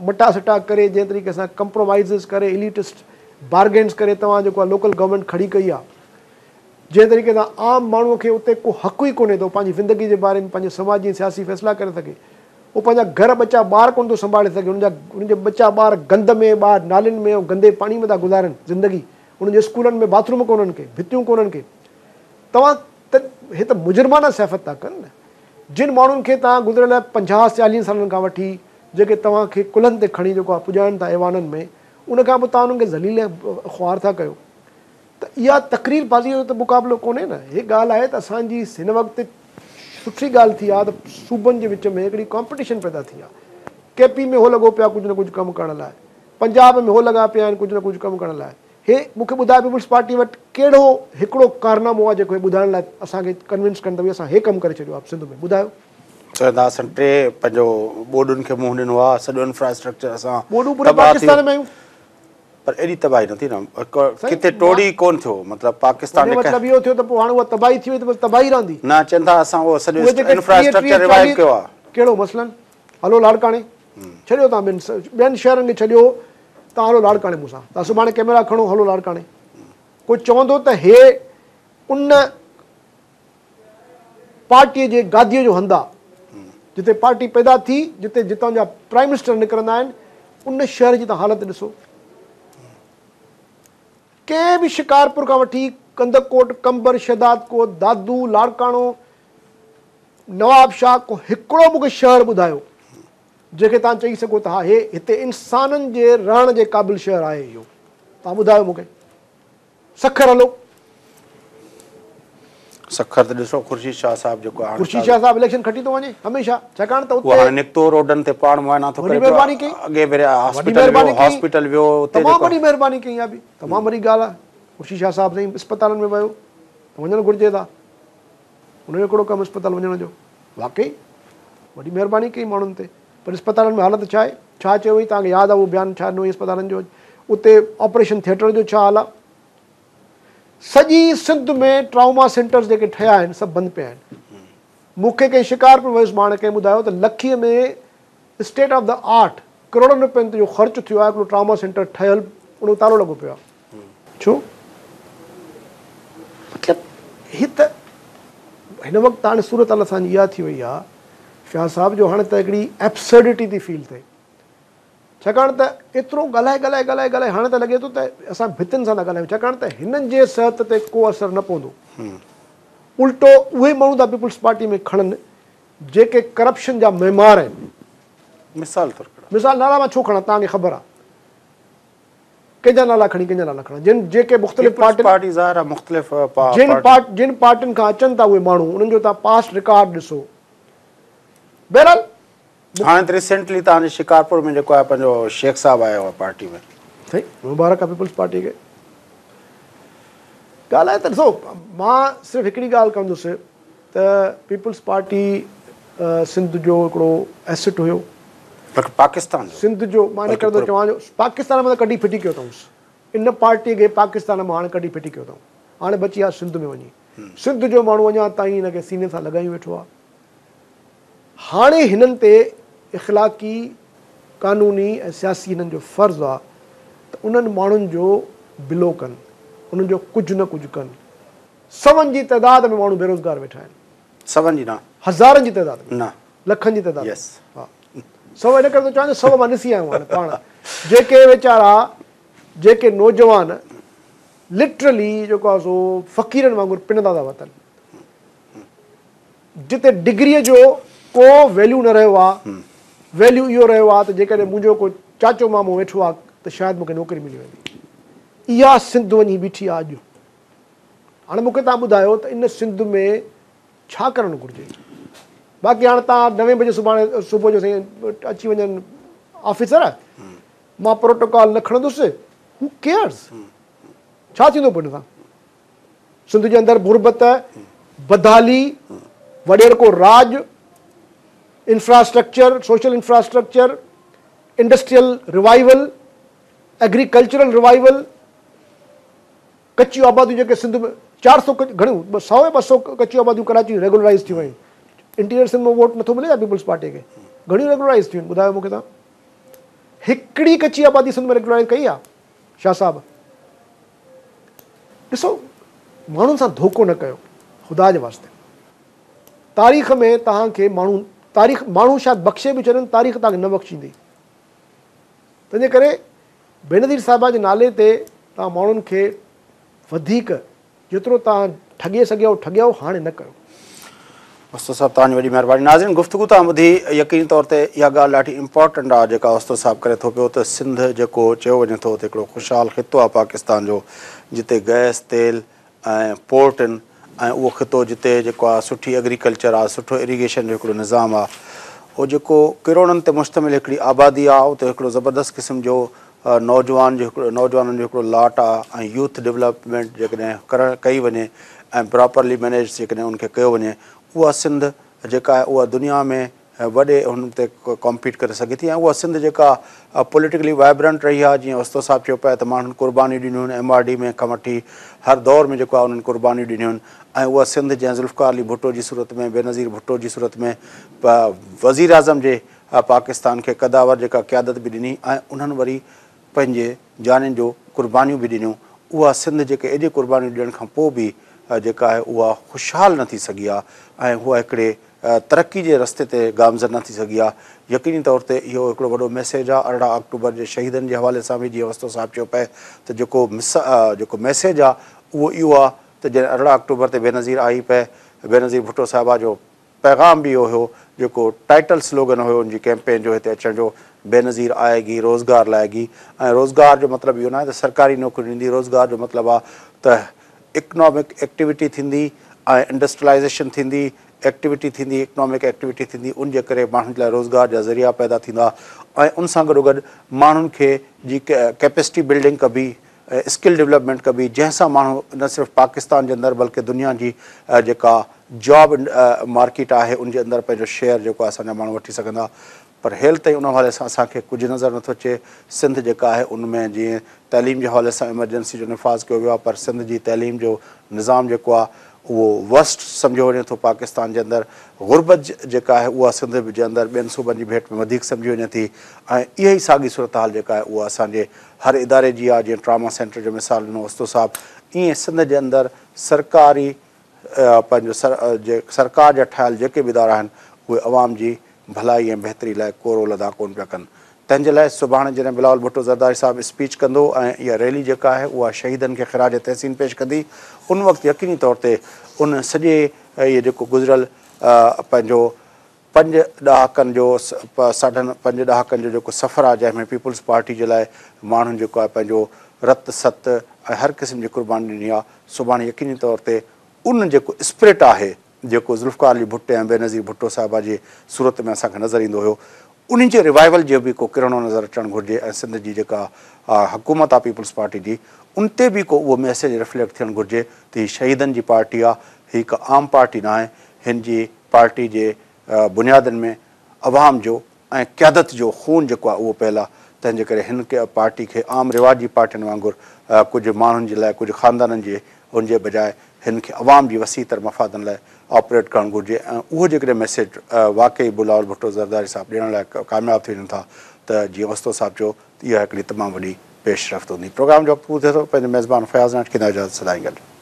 B: मटा सटा करे, जंहिं तरीक़े सां कंप्रोमाइज़िस करे, इलीटिस्ट बार्गेन्स करे तव्हां जेको आहे लोकल गवर्नमेंट खड़ी कई आहे, जंहिं तरीक़े सां आम माण्हूअ खे उते को हक़ु ई कोन्हे थो पंहिंजी ज़िंदगी जे बारे में पंहिंजे समाज जी सियासी फ़ैसिला करे सघे। उहो पंहिंजा घर बचा ॿार कोन थो संभाले सघे, उनजा बचा ॿार गंद में, ॿार नालियुनि में ऐं गंदे पाणी में था गुज़ारनि ज़िंदगी। उन्हनि जे स्कूलनि में बाथरूम कोन्हनि खे, भितियूं कोन्हनि खे। तव्हां त हे त मुजरमाना सियाफ़त था कनि न। जिन माण्हुनि खे तव्हां गुज़िरियल 50-40 सालनि खां वठी जेके तव्हांखे कुलनि ते खणी जेको आहे पुॼाइनि था ऐवाननि में, उनखां पोइ तव्हां उन्हनि खे ज़लील ख़्वार था कयो। त इहा तक़रीर बाज़ीअ जो त मुक़ाबिलो कोन्हे न। हीअ ॻाल्हि आहे त असांजी हिन वक़्तु सुठी ॻाल्हि थी आहे त सूबनि जे विच में हिकिड़ी कॉम्पिटिशन पैदा थी आहे। केपी में हो लॻो पिया कुझु न कुझु कमु करण लाइ, पंजाब में हो लॻा पिया आहिनि कुझु न कुझु कमु करण लाइ। हे मूंखे ॿुधाए पीपल्स पार्टी वटि कहिड़ो हिकिड़ो कारनामो आहे जेको ॿुधाइण लाइ असांखे कन्विंस कंदो भई असां हे कमु करे छॾियो आहे सिंध में? ॿुधायो।
A: चवंदा असां 3 पंहिंजो बोर्डुनि खे मुंहुं ॾिनो आहे, सॼो इंफ्रास्ट्रक्चर असां
B: बोर्डूं पूरे पाकिस्तान में आहियूं,
A: पर एॾी तबाही न थी न, किथे टोड़ी कोन थियो। मतिलबु पाकिस्तान
B: मतिलबु इहो थियो त पोइ हाणे उहा तबाही थी वई त बसि तबाही रहंदी
A: न। चवनि था असां उहो सॼो इंफ्रास्ट्रक्चर रिवाइव कयो आहे।
B: कहिड़ो मसलन? हलो लाड़काणे छॾियो, तव्हां ॿियनि शहरनि खे छॾियो, तव्हां हलो लाड़काणे मूंसां, तव्हां सुभाणे कैमरा खणो, हलो लाड़काणे। कोई चवंदो त हे उन पार्टीअ जे गादीअ जो हंधु आहे जिते पार्टी पैदा थी, जितां जा प्राइम मिनिस्टर निकिरंदा आहिनि, उन शहर जी तव्हां हालत ॾिसो। कंहिं बि शिकारपुर खां वठी कंदकोट, कंबर, शहदादकोट, दादू, लाड़काणो, नवाबशाह, को हिकिड़ो मूंखे शहर ॿुधायो जंहिंखे तव्हां चई सघो था हे हिते इंसाननि जे रहण जे क़ाबिल शहर आहे। इहो तव्हां ॿुधायो मूंखे। सखर हलो,
A: सखर त ॾिसो ख़ुर्शीद शाह साहिब जेको आहे,
B: ख़ुर्शीद शाह साहिब इलेक्शन खटी थो वञे हमेशा, छाकाणि त
A: उहो हाणे निकितो रोडनि ते पाण मुआइना थो करे,
B: महिरबानी कई,
A: अॻे भेरे हॉस्पिटल वियो,
B: तमामु वॾी महिरबानी कई। इहा बि तमामु वॾी ॻाल्हि आहे। ख़ुर्शीद शाह साहिब साईं इस्पतालनि में वियो त वञणु घुरिजे था, हुनजो हिकिड़ो कमु इस्पताल वञण जो, वाकई वॾी महिरबानी कई माण्हुनि ते। पर इस्पतालनि में हालत छा आहे? छा चयो हुई तव्हांखे यादि आहे उहो बयानु छा ॾिनो हुई इस्पतालनि जो? उते ऑपरेशन थिएटर जो छा हाल आहे? सॼी सिंध में ट्राउमा सेंटर्स जेके ठहिया आहिनि सभु बंदि पिया आहिनि। मूंखे कंहिं शिकारपुर वियुसि, मां कंहिं ॿुधायो त लखीअ में स्टेट ऑफ द आर्ट करोड़नि रुपयनि जो ख़र्चु थियो आहे हिकिड़ो ट्राउमा सेंटर ठहियल उन तालो लॻो पियो आहे। छो मतिलबु ही त हिन वक़्तु हाणे सूरत हाल असांजी इहा थी वई आहे शाह साहिब जो हाणे त हिकिड़ी एब्सर्डिटी थी फील थिए, छाकाणि त एतिरो ॻाल्हाए हाणे त लॻे थो त असां भितियुनि सां था ॻाल्हायूं, छाकाणि त हिननि जे सिहत ते को असरु न पवंदो। उल्टो उहे माण्हू था पीपुल्स पार्टी में खणनि जेके करप्शन जा मेमार आहिनि। मिसाल नाला मां छो खणा, तव्हांखे ख़बर आहे कंहिंजा नाला खणी कंहिंजा नाला खणा, जेके मुख़्तलिफ़ जिन पार्टियुनि खां अचनि था उहे माण्हू, उन्हनि जो तव्हां पास्ट रिकॉर्ड ॾिसो। बहरहाल
A: हाणे त रिसेंटली तव्हांजे शिकारपुर में जेको आहे पंहिंजो शेख साहब आयो आहे पार्टी में,
B: सही मुबारक आहे पीपुल्स पार्टी खे। ॻाल्हि आहे त ॾिसो, मां सिर्फ़ु हिकिड़ी ॻाल्हि कंदुसि त पीपुल्स पार्टी सिंध जो हिकिड़ो एसेट हुयो,
A: पाकिस्तान
B: सिंध जो। मां इन करे थो चवां जो पाकिस्तान में त कढी फिटी कयो अथऊंसि, इन पार्टीअ खे पाकिस्तान मां हाणे कढी फिटी कयो अथऊं, हाणे बची आहे सिंध में वञी। सिंध जो माण्हू अञा ताईं हिनखे सीने सां लॻाई वेठो आहे। हाणे हिननि ते इख़लाक़ी क़ानूनी ऐं सियासी हिननि जो फ़र्ज़ु आहे त उन्हनि माण्हुनि जो बिलो कनि, उन्हनि जो कुझु न कुझु कनि। सवनि जी तइदाद में माण्हू बेरोज़गार वेठा आहिनि,
A: सवनि जी न,
B: हज़ारनि जी तइदाद में,
A: न
B: लखनि जी तइदाद।
A: हा,
B: सौ इन करे थो चवां, सौ मां ॾिसी आयो हाणे पाण, जेके वीचारा जेके नौजवान लिटरली जेको आहे सो फ़क़ीरनि वांगुरु पिनंदा था वतनि, जिते डिग्रीअ जो को वैल्यू न रहियो आहे। वैल्यू इहो रहियो आहे त जेकॾहिं मुंहिंजो को चाचो मामो वेठो आहे त शायदि मूंखे नौकिरी मिली वेंदी। इहा सिंध वञी बीठी आहे अॼु। हाणे मूंखे तव्हां ॿुधायो त इन सिंध में छा करणु घुरिजे। बाक़ी हाणे तव्हां 9 बजे सुभाणे सुबुह जो साईं अची वञनि ऑफिसर, मां प्रोटोकॉल न खणंदुसि, हू केयर्स, छा थींदो पोइ हिन सां? सिंध जे अंदरि गुरबत, बदहाली, वॾेर को राज, infrastructure, social infrastructure, industrial revival, agricultural revival, कच्चियूं आबादियूं जेके सिंध में 400 घणियूं 100 या 200 कच्चियूं आबादियूं कराची रेगुलराइज़ थियूं आहिनि। इंटीरियर सिंध में वोट नथो मिले छा पीपुल्स पार्टी खे? घणियूं रेगुलराइज़ थियूं आहिनि, ॿुधायो मूंखे तव्हां। हिकिड़ी कच्ची आबादी सिंध में रेगुलराइज़ कई आहे शाह साहिब? ॾिसो, माण्हुनि सां धोखो न कयो ख़ुदा जे वास्ते। तारीख़ में तव्हांखे माण्हू शायदि बख़्शे बि छॾनि, तारीख़ तव्हांखे न बख़्शींदी। तंहिंजे करे बेनज़ीर साहिबा जे नाले ते तव्हां माण्हुनि खे वधीक जेतिरो तव्हां ठॻे सघियो ठॻियो, हाणे न कयो।
A: उस्ताद साहब तव्हांजी वॾी महिरबानी। नाज़रीन, गुफ़्तगू तव्हां ॿुधी, यकीनी तौर ते इहा ॻाल्हि ॾाढी इम्पॉर्टेंट आहे जेका उस्ताद साहब करे थो पियो त सिंध जेको चयो वञे थो त हिकिड़ो ख़ुशहाल ख़ितो आहे पाकिस्तान जो, जिते गैस तेल ऐं पोर्ट आहिनि, ऐं उहो ख़ितो जिते जेको आहे सुठी एग्रीकल्चर आहे, सुठो इरीगेशन जो हिकिड़ो निज़ाम आहे, उहो जेको किरोड़नि ते मुश्तमिल हिकिड़ी आबादी आहे, उते हिकिड़ो ज़बरदस्त क़िस्म जो नौजवाननि जो हिकिड़ो लाट आहे। ऐं यूथ डेवलपमेंट जेकॾहिं कई वञे ऐं प्रॉपरली मैनेज जेकॾहिं उनखे कयो वञे, उहा सिंध जेका आहे उहा दुनिया में वॾे हुन ते कॉम्पीट करे सघे थी। ऐं उहा सिंध जेका पॉलिटिकली वाइब्रेंट रही आहे, जीअं उस्ताद साहिब चयो पिया त माण्हुनि कुर्बानी ॾिनियूं आहिनि, MRD में खां वठी हर दौर में जेको आहे उन्हनि कुर्बानी ॾिनियूं आहिनि। ऐं उहा सिंध जंहिं ज़ुल्फ़िकार अली भुट्टो जी सूरत में, बेनज़ीर भुट्टो जी सूरत में वज़ीर आज़म जे पाकिस्तान खे क़दावर जेका क़यादत बि ॾिनी ऐं उन्हनि वरी पंहिंजे जानियुनि जो कुर्बानियूं बि ॾिनियूं, उहा सिंध जेके एॾी कुर्बानियूं ॾियण खां पोइ बि जेका आहे उहा ख़ुशहाल न थी सघी आहे ऐं उहा हिकिड़े तरक़ी जे रस्ते ते गामज़न न थी सघी आहे। यकीनी तौर ते इहो हिकिड़ो वॾो मैसेज आहे 18 अक्टूबर जे शहीदनि जे हवाले सां बि, जीअं उस्ताद साहिब चयो पिए त जेको मैसेज आहे उहो इहो आहे त जॾहिं 18 अक्टूबर ते बेनज़ीर आई पए, बेनज़ीर भुट्टो साहिबा जो पैगाम बि इहो हुयो, जेको टाइटल स्लोगन हुयो उनजी कैंपेन जो हिते अचण जो, बेनज़ीर आएगी रोज़गार लाएगी। ऐं रोज़गार जो मतिलबु इहो न आहे त सरकारी नौकरी ॾींदी, रोज़गार जो मतिलबु आहे त इकनॉमिक एक्टिविटी थींदी ऐं इंडस्ट्रियलाइज़ेशन थींदी, एक्टिविटी थींदी, इकनॉमिक एक्टिविटी थींदी, उनजे करे माण्हुनि जे लाइ रोज़गार जा ज़रिया पैदा थींदा ऐं उन सां गॾोगॾु माण्हुनि खे जी कैपेसिटी बिल्डिंग कबी, स्किल डेवलपमेंट कबी, जंहिंसां माण्हू न सिर्फ़ु पाकिस्तान जे अंदरि बल्कि दुनिया जी जेका जॉब मार्केट आहे उनजे अंदरि पंहिंजो शेयर जेको आहे असांजा माण्हू वठी सघंदा। पर हेल ताईं उन हवाले सां असांखे कुझु नज़र नथो अचे। सिंध जेका आहे उनमें जीअं तइलीम जे हवाले सां इमरजेंसी जो निफ़ाज़ कयो वियो आहे, पर सिंध जी तइलीम जो निज़ाम जेको आहे उहो वर्स्ट सम्झो वञे थो पाकिस्तान जे अंदरि, गुरबत जेका आहे उहा सिंध जे अंदरि ॿियनि सूबनि जी भेट में वधीक सम्झी वञे थी। ऐं इहा ई साॻी सूरत हाल जेका आहे उहा असांजे हर इदारे जी आहे। जीअं ट्रामा सेंटर जो मिसाल ॾिनो उस्तो साहिबु, ईअं सिंध जे अंदरि सरकारी पंहिंजो सरकार जा ठहियल जेके बि इदारा आहिनि उहे अवाम जी भलाई ऐं बहितरी लाइ को रोल अदा कोन पिया कनि। तंहिंजे लाइ सुभाणे जॾहिं बिलावल भुट्टो ज़रदारी साहिबु स्पीच कंदो ऐं इहा रैली जेका आहे उहा शहीदनि खे ख़िराज तहसीन पेश कंदी, उन वक़्तु यकीनी तौर ते उन सॼे इहे जेको गुज़िरियल पंहिंजो 5 ॾहाकनि जो 5.5 ॾहाकनि जो जेको सफ़र आहे, जंहिंमें पीपुल्स पार्टी जे लाइ माण्हुनि जेको आहे पंहिंजो रत सत ऐं हर क़िस्म जी क़ुर्बानी ॾिनी आहे, सुभाणे यकीनी तौर ते उन जेको स्पिरिट आहे जेको ज़ुल्फ़िकार अली भुट्टो ऐं बेनज़ीर भुट्टो साहिबा जी सूरत में असांखे नज़र ईंदो हुयो, उन जे रिवाइवल जो बि को किरणो नज़र अचणु घुरिजे। ऐं सिंध जी जेका हुकूमत आहे पीपुल्स पार्टी जी, उन ते बि को उहो मैसेज रिफ्लेक्ट थियणु घुरिजे त हीअ शहीदनि जी पार्टी आहे, हीअ हिकु आम पार्टी न आहे। हिन जी पार्टी जे बुनियादनि में अवाम जो ऐं क़यादत जो खून जेको आहे उहो पियल आहे। तंहिंजे करे हिन खे पार्टी खे आम रिवाजी पार्टियुनि वांगुरु कुझु माण्हुनि जे लाइ, कुझु ख़ानदाननि जे उन जे बजाए हिन खे अवाम जी वसी तर मफ़ादनि लाइ ऑपरेट करणु घुरिजे। ऐं उहो जेकॾहिं मैसेज वाक़ई बिलावल भुट्टो ज़रदारी साहिबु ॾियण लाइ कामयाबु थी वञनि था त जीअं उस्तो साहिबु चयो इहा हिकिड़ी तमामु वॾी पेशरफ़्त हूंदी। प्रोग्राम जो वक़्तु पूरो थिए थो। पंहिंजे मेज़बान फयाज़ नाट खे इजाज़त सदाईं गॾु।